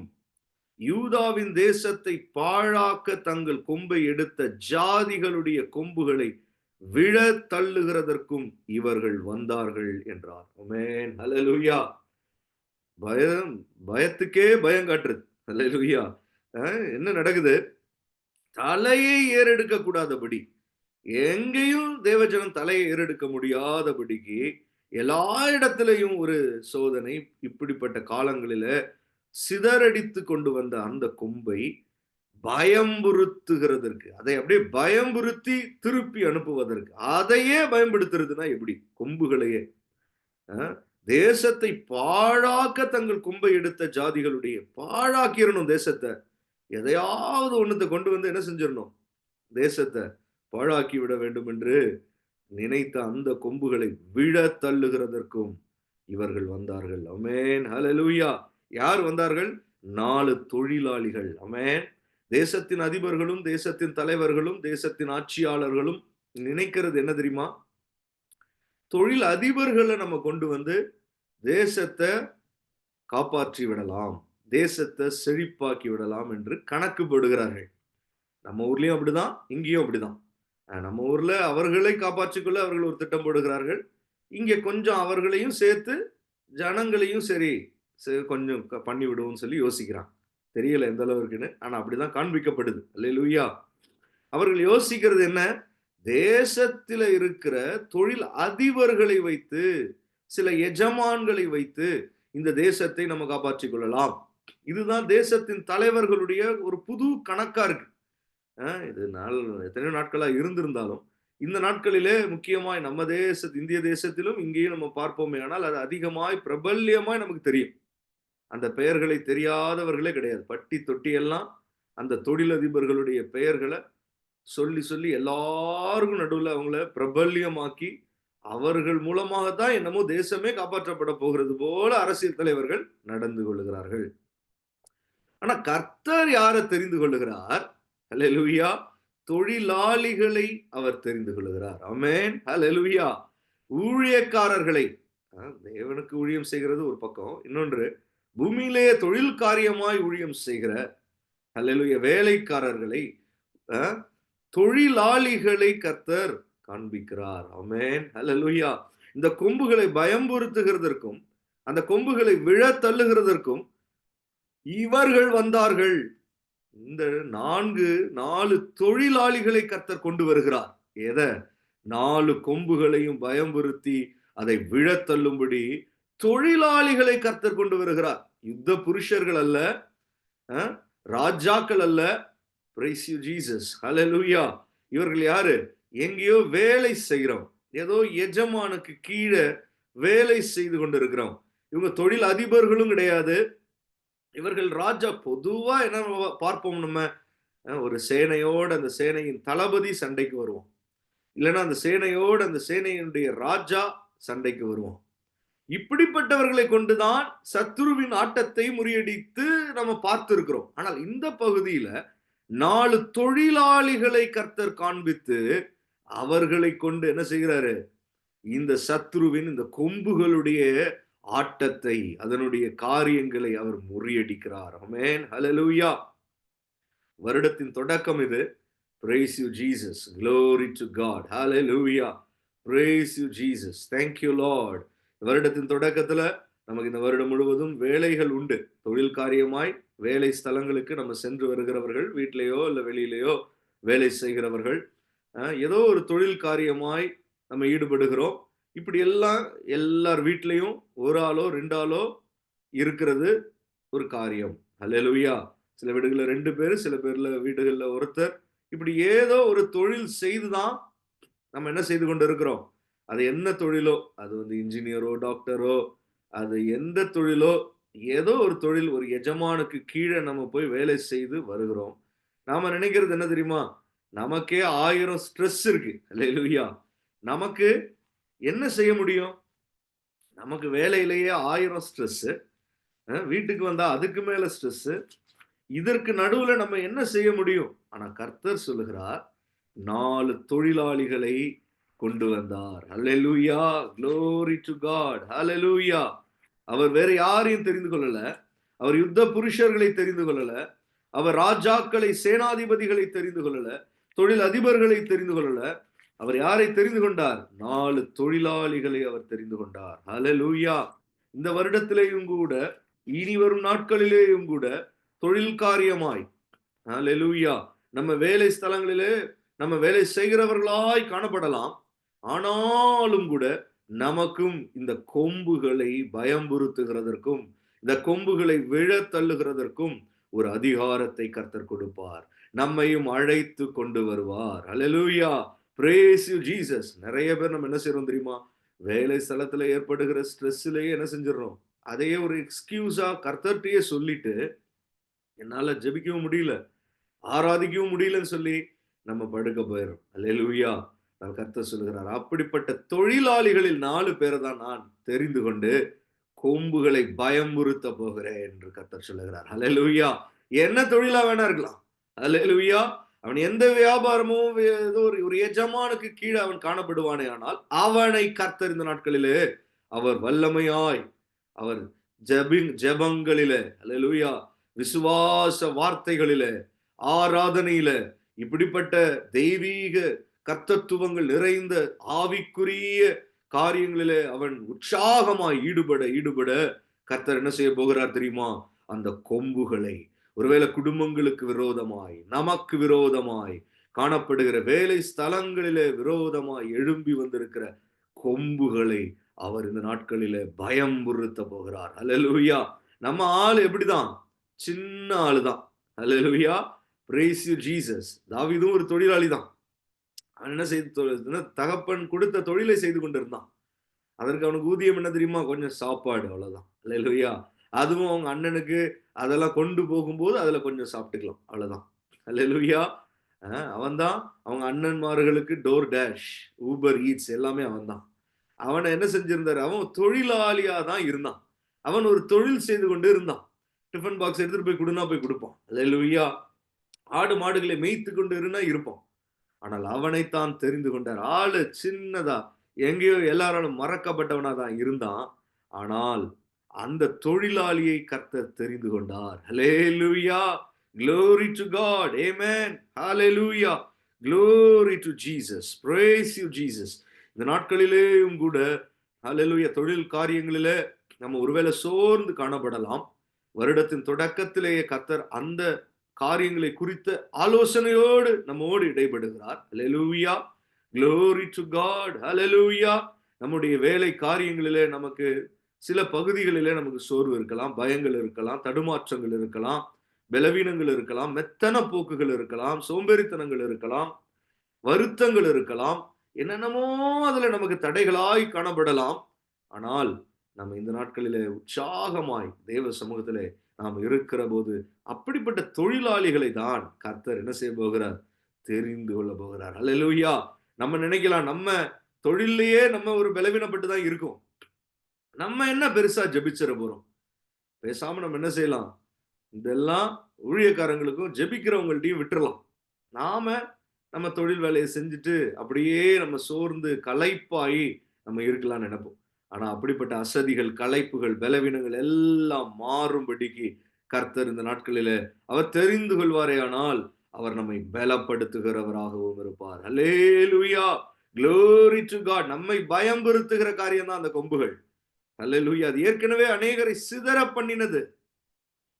Speaker 1: யூதாவின் தேசத்தை பாழாக்க தங்கள் கொம்பை எடுத்த ஜாதிகளுடைய கொம்புகளை விழ தள்ளுகிறதற்கும் இவர்கள் வந்தார்கள் என்றார். ஆமென். ஹல்லேலூயா. பயத்துக்கே பயம் காட்டுறது. ஹல்லேலூயா. என்ன நடக்குது? தலையை ஏறெடுக்க கூடாதபடி, எங்கேயும் தேவஜனம் தலையை ஏறெடுக்க முடியாதபடிக்கு எல்லா இடத்திலையும் ஒரு சோதனை. இப்படிப்பட்ட காலங்களில சிதறடித்து கொண்டு வந்த அந்த கொம்பை பயம்புறுத்துகிறதற்கு, அதை அப்படியே பயம்புறுத்தி திருப்பி அனுப்புவதற்கு, அதையே பயன்படுத்துறதுன்னா எப்படி? கொம்புகளையே. தேசத்தை பாழாக்க தங்கள் கொம்பை எடுத்த ஜாதிகளுடைய, பாழாக்கிடணும் தேசத்தை. எதையாவது ஒண்ணுத்தை கொண்டு வந்து என்ன செஞ்சிடணும்? தேசத்தை பாழாக்கி விட வேண்டும் என்று நினைத்த அந்த கொம்புகளை விழ தள்ளுகிறதற்கும் இவர்கள் வந்தார்கள். ஆமென். ஹல்லேலூயா. யார் வந்தார்கள்? 4 தொழிலாளிகள். ஆமென். தேசத்தின் அதிபர்களும், தேசத்தின் தலைவர்களும், தேசத்தின் ஆட்சியாளர்களும், நினைக்கிறது என்ன தெரியுமா? தொழில் அதிபர்களை நம்ம கொண்டு வந்து தேசத்தை காப்பாற்றி விடலாம், தேசத்தை செழிப்பாக்கி விடலாம் என்று கணக்கு போடுகிறார்கள். நம்ம ஊர்லயும் அப்படிதான், இங்கேயும் அப்படிதான். நம்ம ஊர்ல அவர்களை காப்பாற்றிக்கொள்ள அவர்கள் ஒரு திட்டம் போடுகிறார்கள். இங்க கொஞ்சம் அவர்களையும் சேர்த்து ஜனங்களையும் சரி கொஞ்சம் பண்ணி விடுவோம்னு சொல்லி யோசிக்கிறான். தெரியல எந்த அளவு இருக்குன்னு. ஆனா அப்படிதான் காண்பிக்கப்படுது. அல்லேலூயா. அவர்கள் யோசிக்கிறது என்ன? தேசத்தில இருக்கிற தொழில் அதிபர்களை வைத்து, சில எஜமான்களை வைத்து இந்த தேசத்தை நம்ம காப்பாற்றிக் கொள்ளலாம். இதுதான் தேசத்தின் தலைவர்களுடைய ஒரு புது கணக்கா இருக்கு. இது எத்தனையோ நாட்களா இருந்திருந்தாலும், இந்த நாட்களிலே முக்கியமாய் நம்ம இந்திய தேசத்திலும் இங்கேயும் நம்ம பார்ப்போமே ஆனால், அது அதிகமாய் பிரபல்யமாய் நமக்கு தெரியும். அந்த பெயர்களை தெரியாதவர்களே கிடையாது. பட்டி தொட்டி எல்லாம் அந்த தொழிலதிபர்களுடைய பெயர்களை சொல்லி சொல்லி எல்லாருக்கும் நடுவுல அவங்கள பிரபல்யமாக்கி, அவர்கள் மூலமாக தான் என்னமோ தேசமே காப்பாற்றப்பட போகிறது போல அரசியல் தலைவர்கள் நடந்து கொள்ளுகிறார்கள். ஆனா கர்த்தர் யாரை தெரிந்து கொள்ளுகிறார்? அல்லேலூயா. தொழிலாளிகளை அவர் தெரிந்து கொள்ளுகிறார். ஆமென். அல்லேலூயா. ஊழியக்காரர்களை, தேவனுக்கு ஊழியம் செய்கிறது ஒரு பக்கம், இன்னொன்று பூமியிலே தொழில் காரியமாய் ஊழியம் செய்கிற அல்லேலூயா வேலைக்காரர்களை, தொழிலாளிகளை கர்த்தர் காண்பிக்கிறார். ஆமென். அல்லேலூயா. இந்த கொம்புகளை பயம்புறுத்துகிறதற்கும் அந்த கொம்புகளை விழ தள்ளுகிறதற்கும் இவர்கள் வந்தார்கள். இந்த நாலு தொழிலாளிகளை கர்த்தர் கொண்டு வருகிறார். எத? 4 கொம்புகளையும் பயம்புறுத்தி அதை விழத் தள்ளும்படி தொழிலாளிகளை கர்த்தர் கொண்டு வருகிறார். யுத்த புருஷர்கள் அல்ல, ராஜாக்கள் அல்ல. Praise you Jesus. Hallelujah. இவர்கள் யாரு? எங்கேயோ வேலை செய்கிறோம், ஏதோ எஜமானுக்கு கீழே வேலை செய்து கொண்டிருக்கிறோம். இவங்க தொழில் அதிபர்களும் கிடையாது. இவர்கள் ராஜா. பொதுவா என்ன பார்ப்போம், நம்ம ஒரு சேனையோட அந்த சேனையின் தளபதி சண்டைக்கு வருவோம், இல்லைன்னா அந்த சேனையோட அந்த சேனையினுடைய ராஜா சண்டைக்கு வருவோம். இப்படிப்பட்டவர்களை கொண்டுதான் சத்துருவின் ஆட்டத்தை முறியடித்து நம்ம பார்த்திருக்கிறோம். ஆனால் இந்த பகுதியில 4 தொழிலாளிகளை கர்த்தர் காண்பித்து அவர்களை கொண்டு என்ன செய்கிறாரு? இந்த சத்துருவின் இந்த கொம்புகளுடைய ஆட்டத்தை, அதனுடைய காரியங்களை அவர் முறியடிக்கிறார். ஆமென். ஹல்லேலூயா. வருடத்தின் தொடக்கம் இது. Praise you Jesus. Glory to God. Hallelujah. Praise you Jesus. Thank you Lord. வருடத்தின் தொடக்கத்துல நமக்கு இந்த வருடம் முழுவதும் வேலைகள் உண்டு. தொழில் காரியமாய் வேலை ஸ்தலங்களுக்கு நம்ம சென்று வருகிறவர்கள், வீட்டிலேயோ இல்ல வெளியிலேயோ வேலை செய்கிறவர்கள், ஏதோ ஒரு தொழில் காரியமாய் நம்ம ஈடுபடுகிறோம். இப்படி எல்லாம் எல்லார் வீட்லயும் ஒரு ஆளோ 2 ஆளோ இருக்கிறது ஒரு காரியம். அல்லேலூயா. சில வீடுகள்ல 2 பேரு, சில பேர்ல வீடுகள்ல ஒருத்தர். இப்படி ஏதோ ஒரு தொழில் செய்துதான் நம்ம என்ன செய்து கொண்டு இருக்கிறோம். அது என்ன தொழிலோ, அது இன்ஜினியரோ டாக்டரோ, அது எந்த தொழிலோ, ஏதோ ஒரு தொழில், ஒரு எஜமானுக்கு கீழே நம்ம போய் வேலை செய்து வருகிறோம். நாம நினைக்கிறது என்ன தெரியுமா? நமக்கே 1000 ஸ்ட்ரெஸ் இருக்கு. அல்லேலூயா. நமக்கு என்ன செய்ய முடியும்? நமக்கு வேலையிலேயே 1000 ஸ்ட்ரெஸ், வீட்டுக்கு வந்தா அதுக்கு மேல ஸ்ட்ரெஸ். இதற்கு நடுவுல நம்ம என்ன செய்ய முடியும்? ஆனா கர்த்தர் சொல்லுகிறார், 4 தொழிலாளிகளை கொண்டு வந்தார். அல்லேலூயா. Glory to God. Hallelujah. அவர் வேற யாரையும் தெரிந்து கொள்ளல. அவர் யுத்த புருஷர்களை தெரிந்து கொள்ளல. அவர் ராஜாக்களை, சேனாதிபதிகளை தெரிந்து கொள்ளல. தொழில் அதிபர்களை தெரிந்து கொள்ளல. அவர் யாரை தெரிந்து கொண்டார்? 4 தொழிலாளிகளை அவர் தெரிந்து கொண்டார். ஹல்லேலூயா. இந்த வருடத்திலேயும் கூட, இனி வரும் நாட்களிலேயும் கூட தொழில் காரியமாய், ஹல்லேலூயா, நம்ம வேலை ஸ்தலங்களிலே நம்ம வேலை செய்கிறவர்களாய் காணப்படலாம். ஆனாலும் கூட நமக்கும் இந்த கொம்புகளை பயம்புறுத்துகிறதற்கும், இந்த கொம்புகளை விழ தள்ளுகிறதற்கும் ஒரு அதிகாரத்தை கர்த்தர் கொடுப்பார். நம்மையும் அழைத்து கொண்டு வருவார். அல்லேலூயா. Praise you Jesus. நிறைய பேர் நம்ம என்ன செய்றோம் தெரியுமா? வேலை ஸ்தலத்துல ஏற்படுகிற ஸ்ட்ரெஸ்லயே என்ன செஞ்சிடறோம்? அதையே ஒரு எக்ஸ்கியூஸா கர்த்தர்கிட்டயே சொல்லிட்டு, என்னால ஜெபிக்கவும் முடியல, ஆராதிக்கவும் முடியலன்னு சொல்லி நம்ம படுக்க போயிடும். அல்லேலூயா. கர்த்தர் சொல்லுகிறார், அப்படிப்பட்ட தொழிலாளிகளில் 4 பேரை தான் நான் தெரிந்து கொண்டு கொம்புகளை பயமுறுத்த போகிறேன் என்று கர்த்தர் சொல்லுகிறார். அல்லேலூயா. என்ன தொழிலா வேணா இருக்கலாம். அல்லேலூயா. அவன் எந்த வியாபாரமும் ஏதோ ஒரு எஜமானுக்கு கீழே அவன் காணப்படுவானே, ஆனால் அவனை கர்த்தர் இந்த நாட்களிலே அவர் வல்லமையாய் அவர் ஜெபங்களிலே, அல்லேலூயா, விசுவாச வார்த்தைகளிலே, ஆராதனையிலே, இப்படிப்பட்ட தெய்வீக கர்த்தத்துவங்கள் நிறைந்த ஆவிக்குரிய காரியங்களிலே அவன் உற்சாகமாய் ஈடுபட கர்த்தர் என்ன செய்ய போகிறார் தெரியுமா? அந்த கொம்புகளை, ஒருவேளை குடும்பங்களுக்கு விரோதமாய், நமக்கு விரோதமாய் காணப்படுகிற வேலை ஸ்தலங்களிலே விரோதமாய் எழும்பி வந்திருக்கிற கொம்புகளை அவர் இந்த நாட்களிலே பயம்புறுத்த போகிறார். அல்லேலூயா. நம்ம ஆளு எப்படிதான்? சின்ன ஆளுதான். அல்லேலூயா. Praise you Jesus. தாவீதும் ஒரு தொழிலாளி தான். அவன் என்ன செய்து, தகப்பன் கொடுத்த தொழிலை செய்து கொண்டிருந்தான். அதற்கு அவனுக்கு ஊதியம் என்ன தெரியுமா? கொஞ்சம் சாப்பாடு, அவ்வளவுதான். அல்லேலூயா. அதுவும் அவங்க அண்ணனுக்கு அதெல்லாம் கொண்டு போகும்போது அதுல கொஞ்சம் சாப்பிட்டுக்கலாம், அவ்வளவுதான். அல்லேலூயா. அவன்தான் அவங்க அண்ணன்மார்களுக்கு டோர் டேஷ், ஊபர் ஈட்ஸ் எல்லாமே அவன்தான். அவனை என்ன செஞ்சிருந்தாரு? அவன் தொழிலாளியா தான் இருந்தான். அவன் ஒரு தொழில் செய்து கொண்டு இருந்தான். டிஃபன் பாக்ஸ் எடுத்துட்டு போய் கொடுனா போய் கொடுப்பான். அல்லேலூயா. ஆடு மாடுகளை மேய்த்து கொண்டு இருந்தா இருப்பான். ஆனால் அவனைத்தான் தெரிந்து கொண்டார். ஆளு சின்னதா, எங்கேயோ எல்லாராலும் மறக்கப்பட்டவனா தான் இருந்தான். ஆனால் அந்த தொழிலாளியை கர்த்தர் தெரிந்து கொண்டார். ஹல்லேலூயா. Glory to God. Amen. Hallelujah. Glory to Jesus. Praise you Jesus. இந்த நாட்களிலேயும் கூட ஹல்லேலூயா, தொழில் காரியங்களிலே நம்ம ஒருவேளை சோர்ந்து காணப்படலாம். வருடத்தின் தொடக்கத்திலேயே கர்த்தர் அந்த காரியங்களை குறித்த ஆலோசனையோடு நம்மோடு இடைபடுகிறார். ஹல்லேலூயா. Glory to God. Hallelujah. நம்முடைய வேலை காரியங்களிலே நமக்கு சில பகுதிகளிலே நமக்கு சோர்வு இருக்கலாம், பயங்கள் இருக்கலாம், தடுமாற்றங்கள் இருக்கலாம், பலவீனங்கள் இருக்கலாம், மெத்தன போக்குகள் இருக்கலாம், சோம்பேறித்தனங்கள் இருக்கலாம், வருத்தங்கள் இருக்கலாம், என்னென்னமோ அதுல நமக்கு தடைகளாய் காணப்படலாம். ஆனால் நம்ம இந்த நாட்களிலே உற்சாகமாய் தேவ சமூகத்திலே நாம் இருக்கிற போது அப்படிப்பட்ட தொழிலாளிகளை தான் கர்த்தர் என்ன செய்ய போகிறார்? தெரிந்து கொள்ள போகிறார். அல்லேலூயா. நம்ம நினைக்கலாம், நம்ம தொழிலையே நம்ம ஒரு பலவீனப்பட்டு தான் இருக்கோம். நம்ம என்ன பெருசா ஜெபிச்சிட போறோம்? பேசாம நம்ம என்ன செய்யலாம்? இதெல்லாம் ஊழியக்காரங்களுக்கும் ஜெபிக்கிறவங்கள்ட்டையும் விட்டுறலாம். நாம நம்ம தொழில் வேலையை செஞ்சுட்டு அப்படியே நம்ம சோர்ந்து களைப்பாயி நம்ம இருக்கலாம்னு நினைப்போம். ஆனா அப்படிப்பட்ட அசதிகள், களைப்புகள், பலவீனங்கள் எல்லாம் மாறும்படிக்கு கர்த்தர் இந்த நாட்களிலே அவர் தெரிந்து கொள்வாரேயானால் அவர் நம்மை பலப்படுத்துகிறவராகவும் இருப்பார். அல்லேலூயா. Glory to God. நம்மை பயம்புறுத்துகிற காரியம் தான் அந்த கொம்புகள். அல்லேலூயா. அது ஏற்கனவே அநேகரை சிதற பண்ணினது.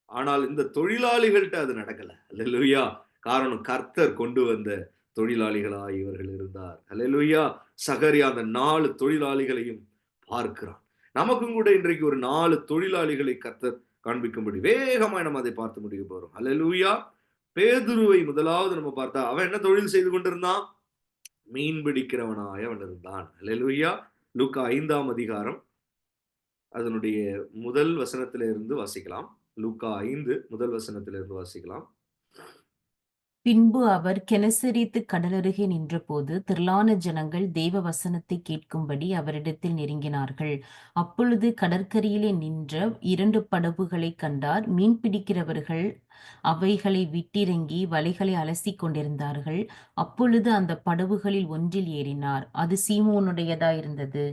Speaker 1: ஆனால் இந்த தொழிலாளிகள்ட்ட அது நடக்கல. அல்லேலூயா. காரணம், கர்த்தர் கொண்டு வந்த தொழிலாளிகளாய் இவர்கள் இருந்தார். அல்லேலூயா. சகரியா அந்த 4 தொழிலாளிகளையும் பார்க்கிறான். நமக்கும் கூட இன்றைக்கு ஒரு 4 தொழிலாளிகளை கர்த்தர் காண்பிக்கும்படி வேகமாய் நம்ம அதை பார்த்து முடிக்க போறோம். அல்லேலூயா. பேதுருவை முதலாவது நம்ம பார்த்தா, அவன் என்ன தொழில் செய்து கொண்டிருந்தான்? மீன் பிடிக்கிறவனாய் அவன் இருந்தான். அல்லேலூயா. லூக்கா 5ஆம் அதிகாரம் அதனுடைய முதல் வசனத்திலிருந்து வாசிக்கலாம். லூக்கா 5 முதல் வசனத்திலிருந்து வாசிக்கலாம்.
Speaker 2: பின்பு அவர் கெனசரேத்து கடலருகே நின்றபோது திரளான ஜனங்கள் தேவ வசனத்தை கேட்கும்படி அவரிடத்தில் நெருங்கினார்கள். அப்பொழுது கடற்கரையிலே நின்ற 2 படகுகளைக் கண்டார். மீன் பிடிக்கிறவர்கள் அவைகளை விட்டிறங்கி வலைகளை அலசிக் கொண்டிருந்தார்கள். அப்பொழுது அந்த படகுகளில் ஒன்றில் ஏறினார். அது சீமோனுடையதாயிருந்தது.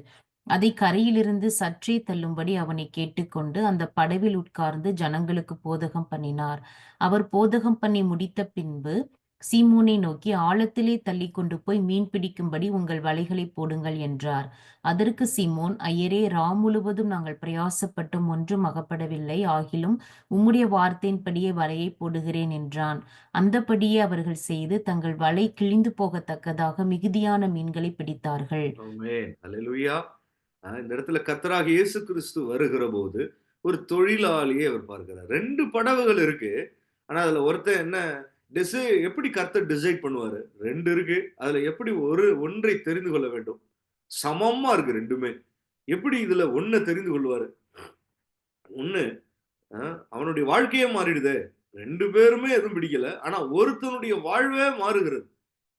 Speaker 2: அதை கரையிலிருந்து சற்றே தள்ளும்படி அவனை கேட்டுக்கொண்டு அந்த படவில் உட்கார்ந்து ஜனங்களுக்கு போதகம் பண்ணினார். அவர் போதகம் பண்ணி முடித்த பின்பு சீமோனை நோக்கி, ஆழத்திலே தள்ளி கொண்டு போய் மீன் பிடிக்கும்படி உங்கள் வலைகளை போடுங்கள் என்றார். அதற்கு சீமோன், ஐயரே, முழுவதும் நாங்கள் பிரயாசப்பட்டும் ஒன்றும் அகப்படவில்லை, ஆகிலும் உம்முடைய வார்த்தையின்படியே வலையை போடுகிறேன் என்றான். அந்தபடியே அவர்கள் செய்து தங்கள் வலை கிழிந்து போகத்தக்கதாக மிகுதியான மீன்களை பிடித்தார்கள்.
Speaker 1: ஆமென். அல்லேலூயா. இந்த இடத்துல கர்த்தராகிய இயேசு கிறிஸ்து வருகிற போது ஒரு தொழிலாளியை அவர் பார்க்கிறார். 2 படகுகள் இருக்கு. ஆனா அதுல ஒருத்தன் என்ன எப்படி கர்த்தர் டிசைட் பண்ணுவாரு? 2 இருக்கு. அதுல எப்படி ஒன்றை தெரிந்து கொள்ள வேண்டும்? சமமா இருக்கு 2மே. எப்படி இதுல ஒன்ன தெரிந்து கொள்வாரு? ஒண்ணு அவனுடைய வாழ்க்கையே மாறிடுதே. 2 பேருமே எதுவும் பிடிக்கல. ஆனா ஒருத்தனுடைய வாழ்வே மாறுகிறது.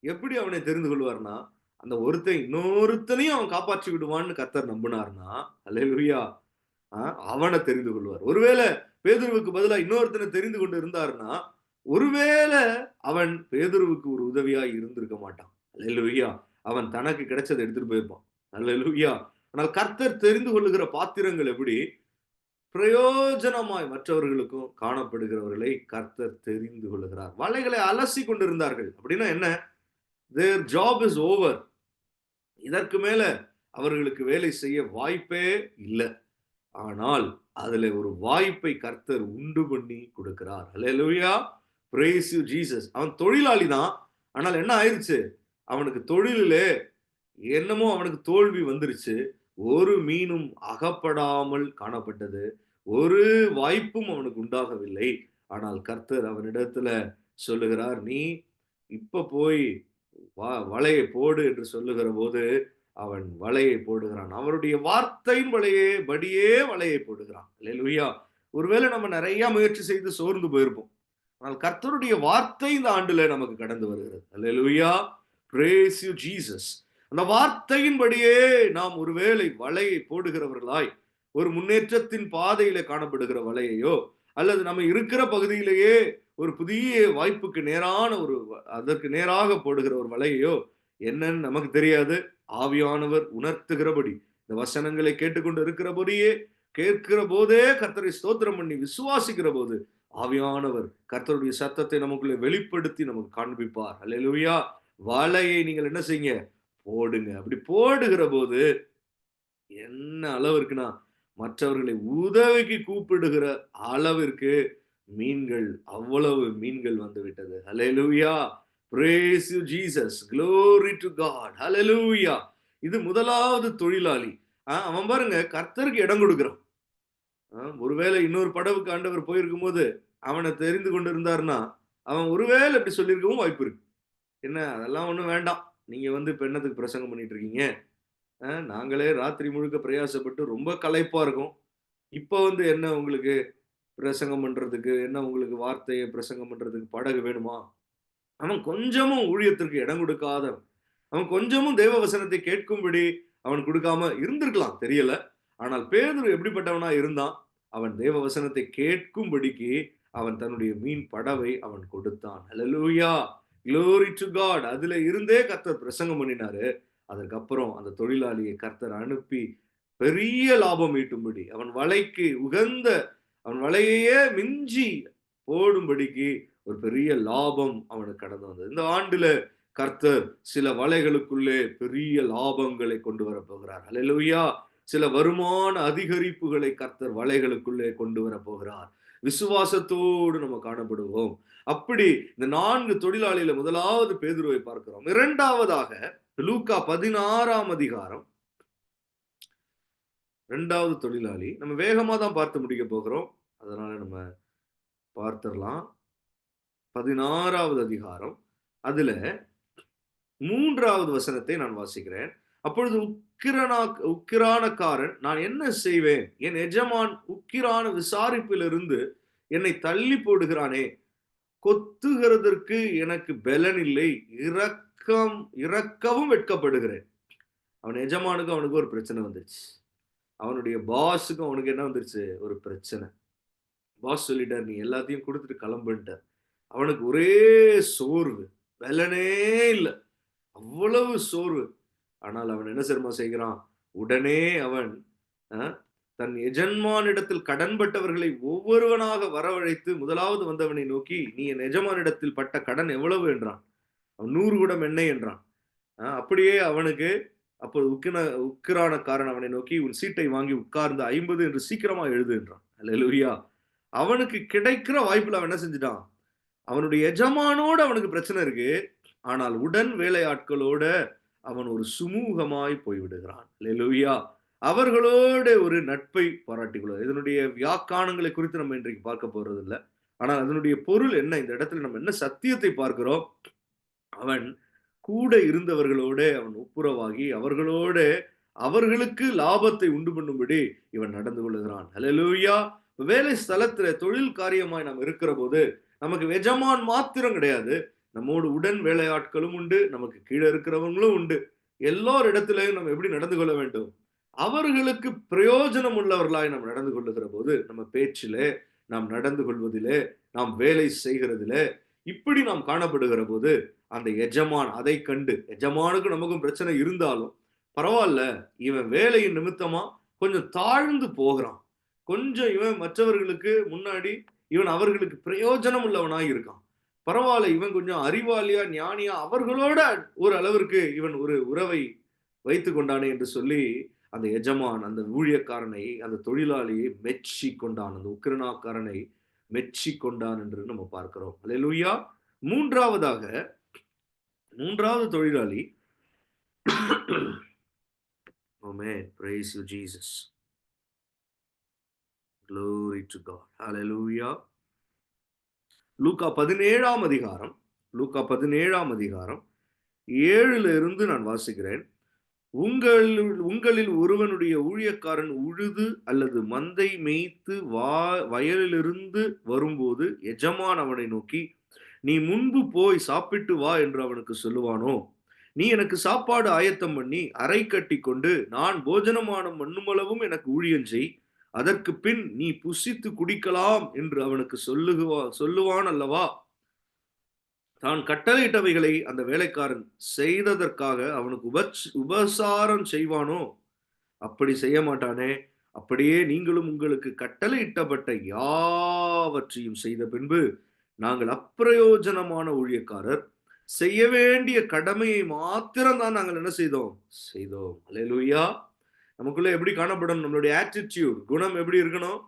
Speaker 1: எப்படி அவனை தெரிந்து கொள்வார்னா, அந்த ஒருத்தன் இன்னொருத்தனையும் அவன் காப்பாற்றி விடுவான்னு கர்த்தர் நம்பினார்னா, அல்லேலூயா, அவனை தெரிந்து கொள்வார். ஒருவேளை பேதுருவுக்கு பதிலா இன்னொருத்தனை தெரிந்து கொண்டு இருந்தாருன்னா, ஒருவேளை அவன் பேதுருவுக்கு ஒரு உதவியா இருந்திருக்க மாட்டான். அல்லேலூயா. அவன் தனக்கு கிடைச்சதை எடுத்துட்டு போயிருப்பான். அல்லேலூயா. ஆனால் கர்த்தர் தெரிந்து கொள்ளுகிற பாத்திரங்கள் எப்படி பிரயோஜனமாய் மற்றவர்களுக்கும் காணப்படுகிறவர்களை கர்த்தர் தெரிந்து கொள்ளுகிறார். வலைகளை அலசி கொண்டிருந்தார்கள். அப்படின்னா என்ன? their job is over. இதற்கு மேல அவர்களுக்கு வேலை செய்ய வாய்ப்பே இல்லை. ஆனால் அதுல ஒரு வாய்ப்பை கர்த்தர் உண்டு பண்ணி கொடுக்கிறார். அல்லேலூயா. praise you Jesus. அவன் தொழிலாளி தான். ஆனால் என்ன ஆயிருச்சு? அவனுக்கு தொழிலிலே என்னமோ அவனுக்கு தோல்வி வந்துருச்சு. ஒரு மீனும் அகப்படாமல் காணப்பட்டது. ஒரு வாய்ப்பும் அவனுக்கு உண்டாகவில்லை. ஆனால் கர்த்தர் அவனிடத்துல சொல்லுகிறார், நீ இப்ப போய் வலையை போடு என்று சொல்லுகிற போது அவன் வலையை போடுகிறான். அவருடைய வார்த்தையின் படியே வலையை போடுகிறான். அல்லேலூயா. ஒருவேளை நம்ம நிறைய முயற்சி செய்து சோர்ந்து போயிருப்போம். ஆனால் கர்த்தருடைய வார்த்தை இந்த ஆண்டுல நமக்கு கடந்து வருகிறது. அல்லேலூயா. praise you Jesus. அந்த வார்த்தையின்படியே நாம் ஒருவேளை வலையை போடுகிறவர்களாய் ஒரு முன்னேற்றத்தின் பாதையில காணப்படுகிற வலையையோ அல்லது நம்ம இருக்கிற பகுதியிலேயே ஒரு புதிய வாய்ப்புக்கு நேரான அதற்கு நேராக போடுகிற ஒரு வலையையோ என்னன்னு நமக்கு தெரியாது. ஆவியானவர் உணர்த்துகிறபடி இந்த வசனங்களை கேட்டுக்கொண்டு இருக்கிறபடியே கேட்கிற போதே கர்த்தரை ஸ்தோத்திரம் பண்ணி விசுவாசிக்கிற போது ஆவியானவர் கர்த்தருடைய சத்தத்தை நமக்குள்ளே வெளிப்படுத்தி நமக்கு காண்பிப்பார். அல்லேலூயா. வலையை நீங்கள் என்ன செய்யுங்க? போடுங்க. அப்படி போடுகிற போது என்ன அளவு இருக்குன்னா மற்றவர்களை உதவிக்கு கூப்பிடுகிற அளவிற்கு மீன்கள், அவ்வளவு மீன்கள் வந்து விட்டது. அல்லேலூயா. praise you Jesus. glory to God. ஹல்லேலூயா. இது முதலாவது தொழிலாளி. அவன் பாருங்க கர்த்தருக்கு இடம் கொடுக்கிறான். ஒருவேளை இன்னொரு படவுக்கு ஆண்டவர் போயிருக்கும் போது அவனை தெரிந்து கொண்டு இருந்தாருன்னா அவன் ஒருவேளை இப்படி சொல்லியிருக்கவும் வாய்ப்பு இருக்கு. என்ன, அதெல்லாம் ஒண்ணும் வேண்டாம், நீங்க இப்ப என்னத்துக்கு பிரசங்கம் பண்ணிட்டு இருக்கீங்க? நாங்களே ராத்திரி முழுக்க பிரயாசப்பட்டு ரொம்ப களைப்பா இருக்கும். இப்ப என்ன உங்களுக்கு பிரசங்கம் பண்றதுக்கு, என்ன உங்களுக்கு வார்த்தையை பிரசங்கம் பண்றதுக்கு படகு வேணுமா? அவன் கொஞ்சமும் ஊழியத்திற்கு இடம் கொடுக்காதவன். அவன் கொஞ்சமும் தேவ வசனத்தை கேட்கும்படி அவன் கொடுக்காம இருந்திருக்கலாம், தெரியல. ஆனால் பேதுரு எப்படிப்பட்டவனா இருந்தான்? அவன் தேவ வசனத்தை கேட்கும்படிக்கு அவன் தன்னுடைய மீன் படவை அவன் கொடுத்தான். ஹல்லேலூயா. glory to God. அதுல இருந்தே கர்த்தர் பிரசங்கம் பண்ணினாரு. அதுக்கப்புறம் அந்த தொழிலாளியை கர்த்தர் அனுப்பி பெரிய லாபம் ஈட்டும்படி அவன் வலைக்கு உகந்த, அவன் வலையையே மிஞ்சி போடும்படிக்கு ஒரு பெரிய லாபம் அவனுக்கு கடந்து வந்தது. இந்த ஆண்டுல கர்த்தர் சில வலைகளுக்குள்ளே பெரிய லாபங்களை கொண்டு வர போகிறார். அல்லேலூயா. சில வருமான அதிகரிப்புகளை கர்த்தர் வலைகளுக்குள்ளே கொண்டு வர போகிறார். விசுவாசத்தோடு நம்ம காணப்படுவோம். அப்படி இந்த 4 தொழிலாளியில முதலாவது பேதுருவை பார்க்கிறோம். இரண்டாவதாக லூக்கா 16ஆம் அதிகாரம் 2வது தொழிலாளி. நம்ம வேகமா தான் பார்த்து முடிக்க போகிறோம், அதனால நம்ம பார்த்திடலாம். 16வது அதிகாரம் அதுல 3வது வசனத்தை நான் வாசிக்கிறேன். அப்பொழுது உக்கிரானக்காரன், நான் என்ன செய்வேன்? என் எஜமான் உக்கிரான விசாரிப்பிலிருந்து என்னை தள்ளி போடுகிறானே, கொத்துகிறதற்கு எனக்கு பலன் இல்லை, இறக்கவும் வெட்கப்படுகிறேன். அவன் எஜமானுக்கு அவனுக்கு ஒரு பிரச்சனை வந்துருச்சு. அவனுடைய பாஸுக்கும் அவனுக்கு என்ன வந்துருச்சு? ஒரு பிரச்சனை. பாஸ் சொல்லிட்டார், நீ எல்லாத்தையும் கொடுத்துட்டு கிளம்புன்ட்டார். அவனுக்கு ஒரே சோர்வு, பலனே இல்லை, அவ்வளவு சோர்வு. ஆனால் அவன் என்ன செய்கிறான்? உடனே அவன் தன் எஜமானிடத்தில் கடன்பட்டவர்களை ஒவ்வொருவனாக வரவழைத்து முதலாவது வந்தவனை நோக்கி, நீ என் எஜமானிடத்தில் பட்ட கடன் எவ்வளவு என்றான். அவன் 100 குடம் எண்ணெய் என்றான். அப்படியே அவனுக்கு அப்போது உக்கிரானக்காரன் அவனை நோக்கி, உன் சீட்டை வாங்கி உட்கார்ந்து 50 என்று சீக்கிரமா எழுது என்றான். அல்லேலூயா. அவனுக்கு கிடைக்கிற வாய்ப்புல அவன் என்ன செஞ்சுட்டான்? அவனுடைய எஜமானோடு அவனுக்கு பிரச்சனை இருக்கு, ஆனால் உடன் வேலையாட்களோட அவன் ஒரு சுமூகமாய் போய்விடுகிறான். அல்லேலூயா. அவர்களோட ஒரு நட்பை பாராட்டிக்கொள்வது. இதனுடைய வியாக்கானங்களை குறித்து நம்ம இன்றைக்கு பார்க்க போறது இல்லை. ஆனால் அதனுடைய பொருள் என்ன? இந்த இடத்துல நம்ம என்ன சத்தியத்தை பார்க்கிறோம்? அவன் கூட இருந்தவர்களோட அவன் ஒப்புரவாகி அவர்களோட அவர்களுக்கு லாபத்தை உண்டு பண்ணும்படி இவன் நடந்து கொள்ளுகிறான். அல்லேலூயா. வேலை ஸ்தலத்துல தொழில் காரியமாய் நாம் இருக்கிற போது நமக்கு எஜமான் மாத்திரம் கிடையாது, நம்மோடு உடன் வேலையாட்களும் உண்டு, நமக்கு கீழே இருக்கிறவங்களும் உண்டு. எல்லோர் இடத்திலையும் நம்ம எப்படி நடந்து கொள்ள வேண்டும்? அவர்களுக்கு பிரயோஜனம் உள்ளவர்களாய் நாம் நடந்து கொள்ளுகிற போது நம்ம பேச்சிலே, நாம் நடந்து கொள்வதிலே நாம் வேலை செய்கிறதுல இப்படி நாம் காணப்படுகிற போது அந்த எஜமான் அதை கண்டு, எஜமானுக்கு நமக்கும் பிரச்சனை இருந்தாலும் பரவாயில்ல, இவன் வேலையின் நிமித்தமா கொஞ்சம் தாழ்ந்து போகிறான், கொஞ்சம் இவன் மற்றவர்களுக்கு முன்னாடி இவன் அவர்களுக்கு பிரயோஜனம் உள்ளவனாய் இருக்கான், பரவாயில்ல, இவன் கொஞ்சம் அறிவாளியா ஞானியா அவர்களோட ஒரு அளவிற்கு இவன் ஒரு உறவை வைத்துக் கொண்டானே என்று சொல்லி அந்த எஜமான் அந்த ஊழியக்காரனை, அந்த தொழிலாளியை மெச்சி கொண்டான், அந்த உக்கிரனாக்காரனை மெச்சி கொண்டான் என்று நம்ம பார்க்கிறோம். அல்லேலூயா. மூன்றாவதாக, மூன்றாவது தொழிலாளி, Amen. Praise you, Jesus. Glory to God. Hallelujah. லூக்கா 17ஆம் அதிகாரம், லூக்கா 17ஆம் அதிகாரம் 7ல இருந்து நான் வாசிக்கிறேன். உங்களில் ஒருவனுடைய ஊழியக்காரன் உழுது அல்லது மந்தை மேய்த்து வயலிலிருந்து வரும்போது எஜமான் அவனை நோக்கி, நீ முன்பு போய் சாப்பிட்டு வா என்று அவனுக்கு சொல்லுவானோ? நீ எனக்கு சாப்பாடு ஆயத்தம் பண்ணி அறை கட்டி கொண்டு நான் போஜனமான மண்ணுமளவும் எனக்கு ஊழியம் செய், அதற்கு பின் நீ புசித்து குடிக்கலாம் என்று அவனுக்கு சொல்லுவான் அல்லவா? தான் கட்டளையிட்டவைகளை அந்த வேலைக்காரன் செய்ததற்காக அவனுக்கு உபசாரம் செய்வானோ? அப்படி செய்ய மாட்டானே. அப்படியே நீங்களும் உங்களுக்கு கட்டளையிட்டப்பட்ட யாவற்றையும் செய்த பின்பு, நாங்கள் அப்பிரயோஜனமான ஊழியக்காரர், செய்ய வேண்டிய கடமையை மாத்திரம் தான் நாங்கள் என்ன செய்தோம்? அல்லேலூயா. நமக்குள்ள எப்படி காணப்படும் நம்மளுடைய ஆட்டிடியூட், குணம் எப்படி இருக்கணும்?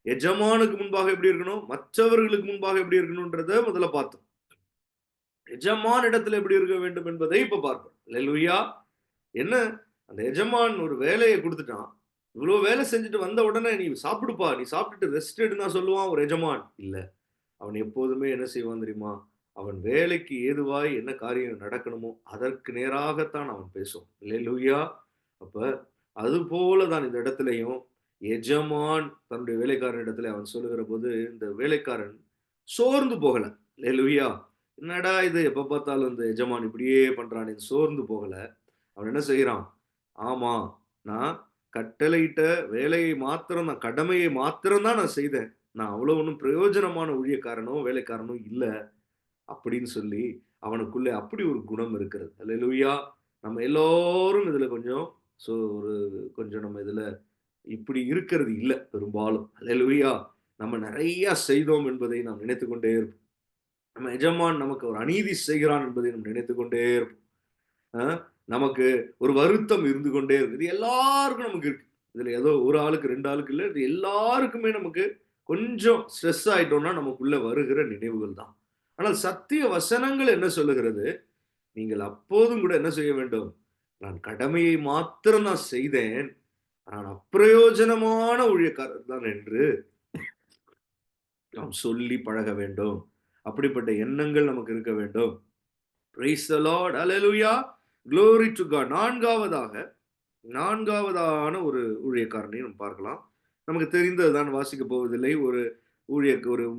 Speaker 1: எஜமானுக்கு முன்பாக எப்படி இருக்கணும்? மற்றவர்களுக்கு முன்பாக எப்படி இருக்கணும்ன்றத முதல்ல பார்த்தோம். எஜமான் இடத்துல எப்படி இருக்க வேண்டும் என்பதை இப்ப பார்ப்போம். அல்லேலூயா. என்ன, அந்த எஜமான் ஒரு வேலையை கொடுத்துட்டான், இவ்வளவு வேலை செஞ்சுட்டு வந்த உடனே நீ சாப்பிடுப்பா, நீ சாப்பிட்டுட்டு ரெஸ்ட் எடுனா சொல்லுவான் ஒரு எஜமான்? இல்ல. அவன் எப்போதுமே என்ன செய்வான் தெரியுமா? அவன் வேலைக்கு ஏதுவாய் என்ன காரியம் நடக்கணுமோ அதற்கு நேராகத்தான் அவன் பேசுவான். அல்லேலூயா. அப்ப அது போலதான் இந்த இடத்துலயும் எஜமான் தன்னுடைய வேலைக்காரன் இடத்துல அவன் சொல்லுகிற போது இந்த வேலைக்காரன் சோர்ந்து போகல. அல்லேலூயா. என்னடா இது, எப்ப பார்த்தாலும் இந்த எஜமான் இப்படியே பண்றானே, சோர்ந்து போகல. அவன் என்ன செய்யறான்? ஆமா, நான் கட்டளையிட்ட வேலையை மாத்திரம், நான் கடமையை மாத்திரம் தான் நான் செய்தேன், நான் அவ்வளவு ஒன்றும் பிரயோஜனமான ஊழியக்காரனோ வேலைக்காரனோ இல்ல அப்படின்னு சொல்லி அவனுக்குள்ள அப்படி ஒரு குணம் இருக்கிறது. அல்லேலூயா. நம்ம எல்லாரும் இதுல கொஞ்சம் கொஞ்சம் நம்ம இதுல இப்படி இருக்கிறது இல்ல பெரும்பாலும். அல்லேலூயா. நம்ம நிறைய செய்தோம் என்பதை நாம் நினைத்துக் கொண்டே இருப்போம். நம்ம எஜமான் நமக்கு ஒரு அநீதி செய்கிறான் என்பதை நம்ம நினைத்துக் கொண்டே இருப்போம். நமக்கு ஒரு வருத்தம் இருந்து கொண்டே இருக்கு. இது எல்லாருக்கும் நமக்கு இருக்கு. இதுல ஏதோ ஒரு ஆளுக்கு 2 ஆளுக்கு இல்ல, இது எல்லாருக்குமே நமக்கு கொஞ்சம் ஸ்ட்ரெஸ் ஆயிட்டோம்னா நமக்குள்ள வருகிற நினைவுகள் தான். ஆனால் சத்திய வசனங்கள் என்ன சொல்லுகிறது? நீங்கள் அப்போதும் கூட என்ன செய்ய வேண்டும்? நான் கடமையை மாத்திரம் தான் செய்தேன், நான் அப்பிரயோஜனமான ஊழியக்காரர் தான் என்று நாம் சொல்லி பழக வேண்டும். அப்படிப்பட்ட எண்ணங்கள் நமக்கு இருக்க வேண்டும். Praise the Lord. Hallelujah. Glory to God. நான்காவதான ஒரு ஊழியக்காரனை நம்ம பார்க்கலாம். நமக்கு தெரிந்ததுதான், வாசிக்க போவதில்லை. ஒரு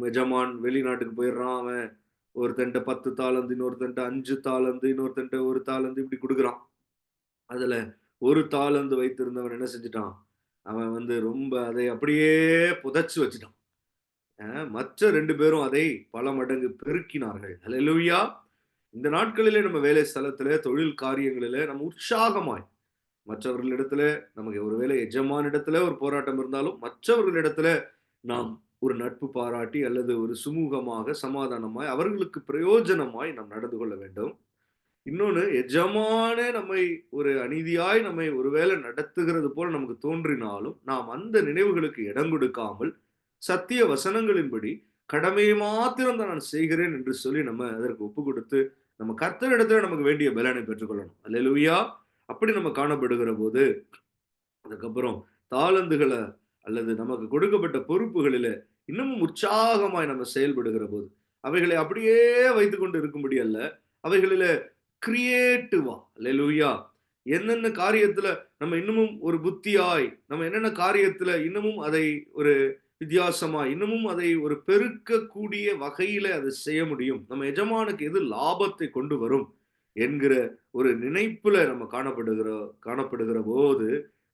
Speaker 1: எஜமான் வெளிநாட்டுக்கு போயிடுறான். அவன் ஒருத்தன்ட்ட 10 தாலந்து, இன்னொருத்தன்ட்ட 5 தாலந்து, இன்னொருத்தன்ட்ட 1 தாலந்து இப்படி கொடுக்குறான். அதுல 1 தாலந்து வைத்திருந்தவன் என்ன செஞ்சுட்டான்? அவன் ரொம்ப அதை அப்படியே புதைச்சு வச்சுட்டான். மற்ற 2 பேரும் அதை பல மடங்கு பெருக்கினார்கள். அல்லேலூயா. இந்த நாட்களிலே நம்ம வேலை ஸ்தலத்திலே, தொழில் காரியங்களிலே நம்ம உற்சாகமாய் மற்றவர்களிடத்துல, நமக்கு ஒருவேளை எஜமானிடத்துல ஒரு போராட்டம் இருந்தாலும் மற்றவர்களிடத்துல நாம் ஒரு நட்பு பாராட்டி அல்லது ஒரு சுமூகமாக சமாதானமாய் அவர்களுக்கு பிரயோஜனமாய் நாம் நடந்து கொள்ள வேண்டும். இன்னொன்னு, எஜமானே நம்மை ஒரு அநீதியாய் நம்மை ஒருவேளை நடத்துகிறது போல நமக்கு தோன்றினாலும் நாம் அந்த நினைவுகளுக்கு இடம் கொடுக்காமல் சத்திய வசனங்களின்படி கடமையை மாத்திரம் தான் நான் செய்கிறேன் என்று சொல்லி நம்ம அதற்கு ஒப்பு கொடுத்து நம்ம கர்த்தரிடத்துல நமக்கு வேண்டிய பலனை பெற்றுக்கொள்ளணும். அல்லேலூயா. அப்படி நம்ம காணப்படுகிற போது அதுக்கப்புறம் தாளந்துகளை அல்லது நமக்கு கொடுக்கப்பட்ட பொறுப்புகளில இன்னமும் உற்சாகமாய் நம்ம செயல்படுகிற போது அவைகளை அப்படியே வைத்துக் கொண்டு இருக்கும்படி அல்ல, அவைகளில கிரியேட்டிவா, அல்லேலூயா, என்னென்ன காரியத்துல நம்ம இன்னமும் ஒரு புத்தியாய், நம்ம என்னென்ன காரியத்துல இன்னமும் அதை ஒரு வித்தியாசமா, இன்னமும் அதை ஒரு பெருக்கக்கூடிய வகையில அதை செய்ய முடியும், நம்ம எஜமானுக்கு எது லாபத்தை கொண்டு வரும் என்கிற ஒரு நினைப்புல நம்ம காணப்படுகிற போது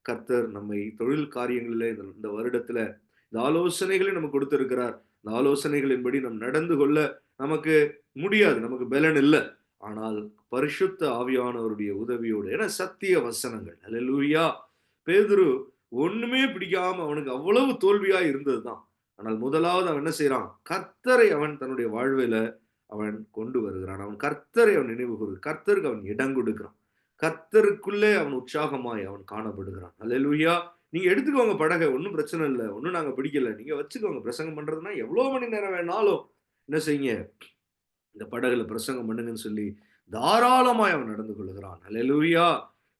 Speaker 1: கர்த்தர் நம்மை தொழில் காரியங்களில இந்த வருடத்துல இந்த ஆலோசனைகளை நம்ம கொடுத்திருக்கிறார். இந்த ஆலோசனைகளின்படி நாம் நடந்து கொள்ள நமக்கு முடியாது, நமக்கு பலன் இல்லை. ஆனால் பரிசுத்த ஆவியானவருடைய உதவியோடு, என சத்திய வசனங்கள். அல்லேலூயா. பேதுரு ஒண்ணுமே பிடிக்காம அவனுக்கு அவ்வளவு தோல்வியா இருந்ததுதான். ஆனால் முதலாவது அவன் என்ன செய்யறான்? கர்த்தரை அவன் தன்னுடைய வாழ்வில அவன் கொண்டு வருகிறான். அவன் கர்த்தரை அவன் நினைவு கூறு, கர்த்தருக்கு அவன் இடம் கொடுக்கிறான். கர்த்தருக்குள்ளே அவன் உற்சாகமாய் அவன் காணப்படுகிறான். அல்லேலூயா. நீங்க எடுத்துக்கோங்க படகை, ஒன்றும் பிரச்சனை இல்லை, ஒன்றும் நாங்க பிடிக்கல, நீங்க வச்சுக்கோங்க. பிரசங்கம் பண்றதுன்னா எவ்வளவு மணி நேரம் வேணாலும் என்ன செய்யுங்க, இந்த படகுல பிரசங்கம் பண்ணுங்கன்னு சொல்லி தாராளமாய் அவன் நடந்து கொள்கிறான். அல்லேலூயா.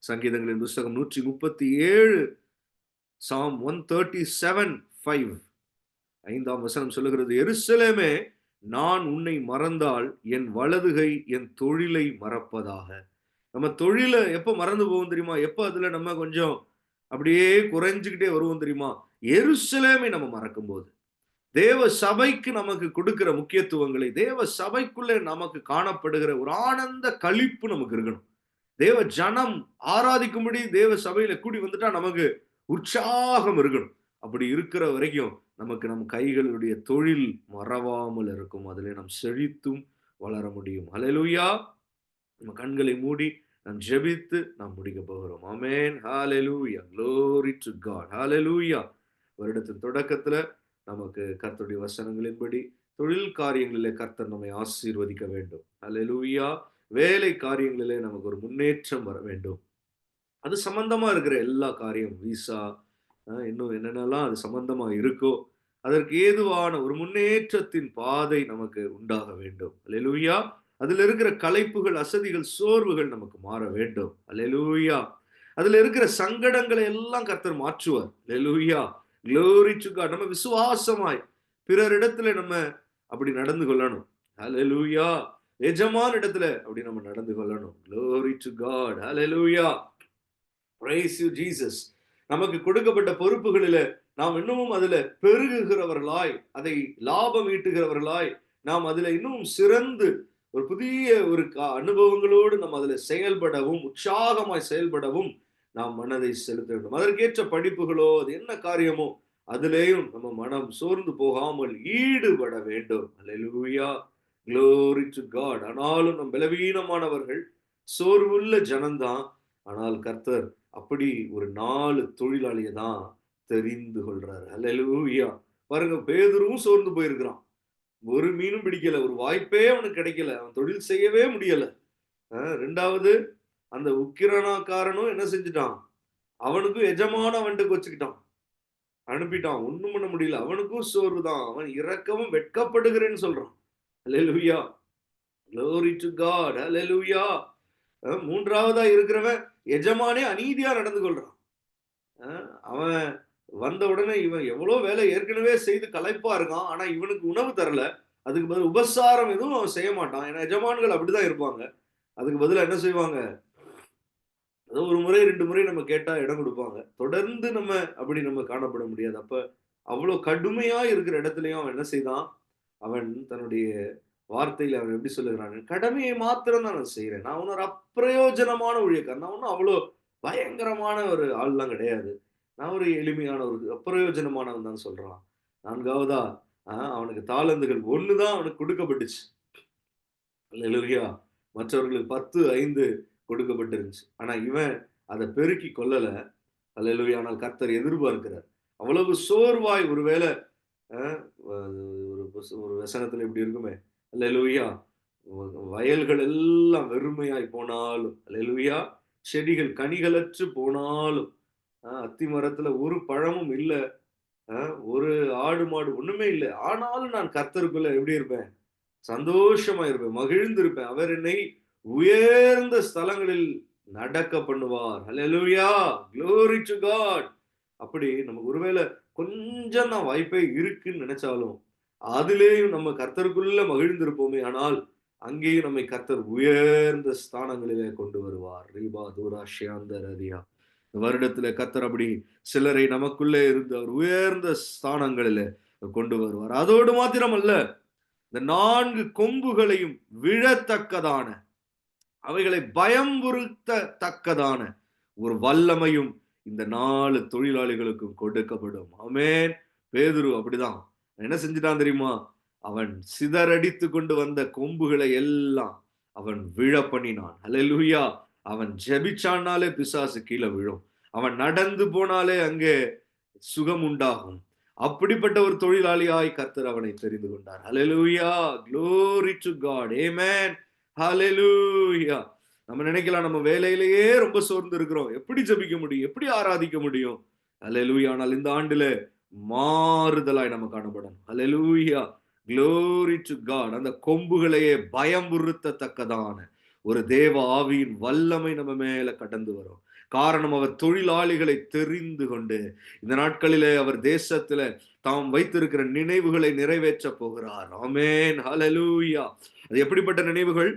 Speaker 1: சங்கீதங்களின் புஸ்தகம் 137 சாம் 137:5 5ஆம் வசனம் சொல்லுகிறது, எருசலேமே, நான் உன்னை மறந்தால் என் வலதுகை என் தொழிலை மறப்பதாக. நம்ம தொழில எப்ப மறந்து போவோம் தெரியுமா? எப்ப அதுல நம்ம கொஞ்சம் அப்படியே குறைஞ்சுக்கிட்டே வருவோம் தெரியுமா? எருசலேமை நம்ம மறக்கும் போது. தேவ சபைக்கு நமக்கு கொடுக்கிற முக்கியத்துவங்களை, தேவ சபைக்குள்ளே நமக்கு காணப்படுகிற ஒரு ஆனந்த களிப்பு நமக்கு இருக்கணும். தேவ ஜனம் ஆராதிக்கும்படி தேவ சபையில கூடி வந்துட்டா நமக்கு உற்சாகம் இருக்கணும். அப்படி இருக்கிற வரைக்கும் நமக்கு நம் கைகளுடைய தொழில் மறவாமல் இருக்கும். அதிலே நாம் செழித்தும் வளர முடியும். அல்லேலூயா. நம்ம கண்களை மூடி நாம் ஜெபித்து நாம் முடிக்க போகிறோம். ஆமென். ஹalleluya. Glory to God. ஹalleluya. வருடத்தின் தொடக்கத்துல நமக்கு கர்த்தருடைய வசனங்களின்படி தொழில் காரியங்களிலே கர்த்தர் நம்மை ஆசீர்வதிக்க வேண்டும். ஹalleluya. வேலை காரியங்களிலே நமக்கு ஒரு முன்னேற்றம் வர வேண்டும். அது சம்பந்தமா இருக்கிற எல்லா காரியம், விசா, இன்னும் என்னென்னலாம் அது சம்பந்தமா இருக்கோ, அதற்கு ஏதுவான ஒரு முன்னேற்றத்தின் பாதை நமக்கு உண்டாக வேண்டும். அல்லேலூயா. அதுல இருக்கிற களைப்புகள், அசதிகள், சோர்வுகள் நமக்கு மாற வேண்டும். அல்லேலூயா. அதுல இருக்கிற சங்கடங்களை எல்லாம் கர்த்தர் மாற்றுவார். அல்லேலூயா. Glory to God. நம்ம விசுவாசமாய் பிறரிடத்துல நம்ம அப்படி நடந்து கொள்ளணும். அல்லேலூயா. எஜமான இடத்துல அப்படி நம்ம நடந்து கொள்ளணும். Glory to God. Hallelujah. Praise you Jesus. நமக்கு கொடுக்கப்பட்ட பொறுப்புகளில நாம் இன்னமும் அதுல பெருகுகிறவர்களாய், அதை லாபம் ஈட்டுகிறவர்களாய், நாம் அதுல இன்னும் சிறந்து ஒரு புதிய ஒரு அனுபவங்களோடு நம்ம அதுல செயல்படவும், உற்சாகமாய் செயல்படவும் நாம் மனதை செலுத்த வேண்டும். அதற்கேற்ற படிப்புகளோ, அது என்ன காரியமோ, அதிலேயும் நம்ம மனம் சோர்ந்து போகாமல் ஈடுபட வேண்டும். அல்லேலூயா. Glory to God. ஆனாலும் நம் பலவீனமானவர்கள், சோர்வுள்ள ஜனம்தான். ஆனால் கர்த்தர் அப்படி ஒரு 4 தொழிலாளியை தான் தெரிந்து கொள்றாரு. அல்லேலூயா. பாருங்க, பேதுருவும் சோர்ந்து போயிருக்கிறான். ஒரு மீனும் பிடிக்கல, ஒரு வாய்ப்பே அவனுக்கு கிடைக்கல, அவன் தொழில் செய்யவே முடியல. 2வது அந்த உக்கிரனாக்காரனும் என்ன செஞ்சுட்டான்? அவனுக்கும் எஜமான அவன்கிட்ட வச்சுக்கிட்டான், அனுப்பிட்டான். ஒண்ணும் பண்ண முடியல. அவனுக்கும் சோர்வு தான். அவன் இறக்கவும் வெட்கப்படுகிறேன்னு சொல்றான். அல்லேலூயா. Glory to God. அல்லேலூயா. 3வதா இருக்கிறவன் எஜமானே அநீதியா நடந்து கொள்றான். அவன் வந்த உடனே இவன் எவ்வளவு வேலை ஏற்கனவே செய்து களைப்பா இருக்கான். ஆனா இவனுக்கு உணவு தரல. அதுக்கு பதில் உபசாரம் எதுவும் அவன் செய்ய மாட்டான். ஏன்னா எஜமான்கள் அப்படிதான் இருப்பாங்க. அதுக்கு பதிலா என்ன செய்வாங்க? ஏதோ ஒரு முறை 2 முறை நம்ம கேட்டா இடம் கொடுப்பாங்க. தொடர்ந்து நம்ம அப்படி நம்ம காணப்பட முடியாது. அப்ப அவ்வளவு கடுமையா இருக்கிற இடத்துலயும் அவன் என்ன செய்தான்? அவன் தன்னுடைய வார்த்தையில அவன் எப்படி சொல்லுகிறான்? கடமையை மாத்திரம் தான் நான் செய்யறேன். நான் ஒன்னும் ஒரு அப்பிரயோஜனமான ஊழியக்காரன். நான் ஒன்னும் அவ்வளோ பயங்கரமான ஒரு ஆள்லாம் கிடையாது. நான் ஒரு எளிமையான ஒரு அப்பிரயோஜனமானவன் தான் சொல்றான். 4வதா அவனுக்கு தாலந்துகள் 1 தான் அவனுக்கு கொடுக்கப்பட்டுச்சு. அல்லேலூயா. மற்றவர்களுக்கு 10, 5 கொடுக்கப்பட்டிருந்துச்சு. ஆனா இவன் அதை பெருக்கி கொள்ளல. அல்லேலூயா. ஆனால் கர்த்தர் எதிர்பார்க்கிறார். அவ்வளவு சோர்வாய் ஒருவேளை ஒரு வசனத்துல இப்படி இருக்குமே, அல்லேலூயா, வயல்கள் எல்லாம் வெறுமையாய் போனாலும், அல்லேலூயா, செடிகள் கனிகளற்று போனாலும், அத்தி மரத்துல ஒரு பழமும் இல்ல, ஒரு ஆடு மாடு ஒண்ணுமே இல்லை, ஆனாலும் நான் கர்த்தருக்குள்ள எப்படி இருப்பேன்? சந்தோஷமா இருப்பேன், மகிழ்ந்து இருப்பேன். அவர் என்னை உயர்ந்த ஸ்தலங்களில் நடக்க பண்ணுவார். அல்லேலூயா. Glory to God. அப்படி நமக்கு ஒருவேளை கொஞ்சம் தான் வாய்ப்பே இருக்குன்னு நினைச்சாலும், அதிலேயும் நம்ம கர்த்தருக்குள்ள மகிழ்ந்திருப்போமே, ஆனால் அங்கேயும் நம்மை கர்த்தர் உயர்ந்த ஸ்தானங்களிலே கொண்டு வருவார். ரீபா தூரா ஷியாந்தரதியா. வருடத்துல கர்த்தர் அப்படி சிலரை நமக்குள்ளே இருந்து அவர் உயர்ந்த ஸ்தானங்களிலே கொண்டு வருவார். அதோடு மாத்திரமல்ல, இந்த 4 கொம்புகளையும் விழத்தக்கதான, அவைகளை பயம்புறுத்தத்தக்கதான ஒரு வல்லமையும் இந்த 4 தொழிலாளிகளுக்கும் கொடுக்கப்படும். ஆமென். பேதுரு அப்படிதான். என்ன செஞ்சுட்டான் தெரியுமா? அவன் சிதறடித்து கொண்டு வந்த கொம்புகளை எல்லாம் அவன் விழ பண்ணினான். அல்லேலூயா! அவன் ஜெபிச்சானாலே பிசாசு கீழ விழும். அவன் நடந்து போனாலே அங்கே சுகம் உண்டாகும். அப்படிப்பட்ட ஒரு தொழிலாளியாய் கர்த்தர் அவனை தெரிந்து கொண்டார். ஹalleluya! Glory to God. Amen. ஹalleluya! நம்ம நினைக்கலாம் நம்ம வேலையிலேயே ரொம்ப சோர்ந்து இருக்கிறோம். எப்படி ஜெபிக்க முடியும்? எப்படி ஆராதிக்க முடியும்? ஹalleluya! ஆனால் இந்த ஆண்டுல மாறுதலாய் நம்ம காணப்படணும். ஹalleluya! Glory to God. அந்த கொம்புகளையே பயமுறுத்தத்தக்கதான ஒரு தேவ ஆவியின் வல்லமை நம்ம மேல கடந்து வரும். காரணம், அவர் தொழிலாளிகளை தெரிந்து கொண்டு இந்த நாட்களிலே அவர் தேசத்துல தாம் வைத்திருக்கிற நினைவுகளை நிறைவேற்ற போகிறார். ஆமென். ஹalleluya. அது எப்படிப்பட்ட நினைவுகள்?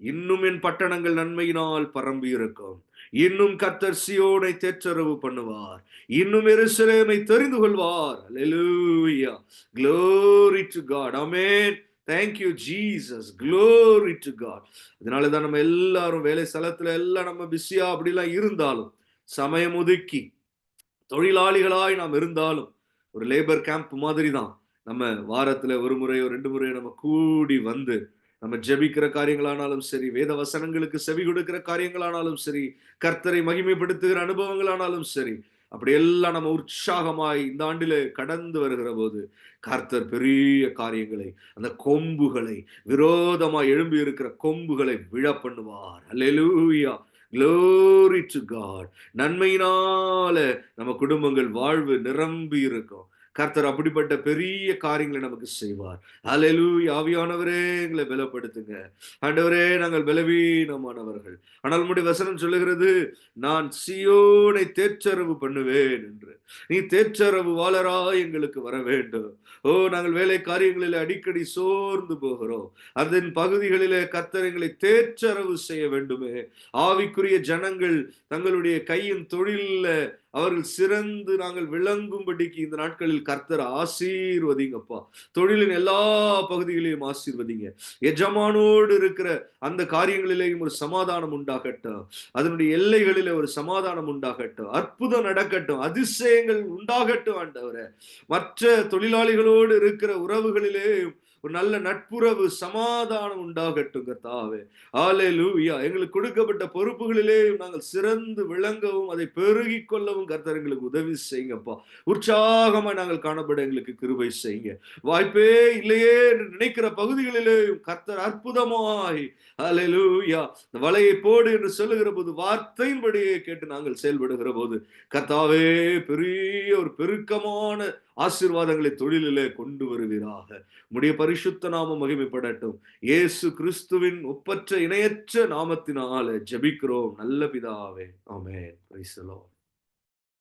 Speaker 1: இன்னும் என் பட்டணங்கள் நன்மையினால் பரம்பி இருக்கும். இன்னும் கர்த்தர் சீயோனை தேற்றரவு பண்ணுவார். இன்னும் எருசலேமை தெரிந்து கொள்வார். ஹalleluya. Glory to God. Amen. Thank you Jesus. Glory to God. அதனால தான் நம்ம எல்லாரும் வேலை ஸ்தலத்துல எல்லாம் நம்ம பிஸியா அப்படிலாம் இருந்தாலும், சமயம் ஒதுக்கி தொழிலாளிகளாய் நாம் இருந்தாலும், ஒரு லேபர் கேம்ப் மாதிரி தான். நம்ம வாரத்துல ஒரு முறையோ 2 முறையோ நம்ம கூடி வந்து, நம்ம ஜெபிக்கிற காரியங்களானாலும் சரி, வேத வசனங்களுக்கு செவி கொடுக்கிற காரியங்களானாலும் சரி, கர்த்தரை மகிமைப்படுத்துகிற அனுபவங்களானாலும் சரி, அப்படியெல்லாம் நம்ம உற்சாகமாய் இந்த ஆண்டிலே கடந்து வருகிற போது, கர்த்தர் பெரிய காரியங்களை, அந்த கொம்புகளை, விரோதமாய் எழும்பி இருக்கிற கொம்புகளை விழ பண்ணுவார். அல்லேலூயா. Glory to God. நன்மையினால நம்ம குடும்பங்கள் வாழ்வு நிரம்பி இருக்கும். கர்த்தர் அப்படிப்பட்ட பெரிய காரியங்களை நமக்கு செய்வார். ஹalleluya. ஆவியானவரே எங்களை பலப்படுத்துங்க. ஆண்டவரே, நாங்கள் பலவீனமானவர்கள். ஆனால் உம்முடைய வசனம் சொல்லுகிறது, நான் சீயோனை தேற்றரவு பண்ணுவேன் என்று. நீ தேற்றரவுவாளராய் எங்களுக்கு வர வேண்டும். ஓ, நாங்கள் வேலை காரியங்களிலே அடிக்கடி சோர்ந்து போகிறோம். அதன் பகுதிகளிலே கர்த்தர் எங்களை தேற்றரவு செய்ய வேண்டுமே. ஆவிக்குரிய ஜனங்கள் தங்களுடைய கையின் தொழில்ல அவர்கள் சிறந்து நாங்கள் விளங்கும்படிக்கு இந்த நாட்களில் கர்த்தர் ஆசீர்வதிங்கப்பா. தொழிலின் எல்லா பகுதிகளையும் ஆசீர்வதிங்க. எஜமானோடு இருக்கிற அந்த காரியங்களிலேயும் ஒரு சமாதானம் உண்டாகட்டும். அதனுடைய எல்லைகளிலே ஒரு சமாதானம் உண்டாகட்டும். அற்புதம் நடக்கட்டும். அதிசயங்கள் உண்டாகட்டும் ஆண்டவரே. மற்ற தொழிலாளிகளோடு இருக்கிற உறவுகளிலே ஒரு நல்ல நட்புறவு, சமாதானம் உண்டாகட்டும் கர்த்தாவே. ஹalleluya. எங்களுக்கு கொடுக்கப்பட்ட பொறுப்புகளிலே நாங்கள் சிறந்து விளங்கவும், அதை பெருகிக் கொள்ளவும் கர்த்தர் எங்களுக்கு உதவி செய்யுங்கப்பா. உற்சாகமா நாங்கள் காணப்பட எங்களுக்கு கிருபை செய்யுங்க. வாய்ப்பே இல்லையே என்று நினைக்கிற பகுதிகளிலே கர்த்தர் அற்புதமாய், ஹalleluya, இந்த வலையை போடு என்று சொல்லுகிற போது வார்த்தையின்படியே கேட்டு நாங்கள் செயல்படுகிற போது கர்த்தாவே பெரிய ஒரு பெருக்கமான ஆசீர்வாதங்களை தொழிலிலே கொண்டு வருவீராக. உம்முடைய பரிசுத்த நாமம் மகிமைப்படட்டும். இயேசு கிறிஸ்துவின் ஒப்பற்ற இணையற்ற நாமத்தினாலே ஜெபிக்கிறோம் நல்ல பிதாவே. ஆமென். Praise the Lord.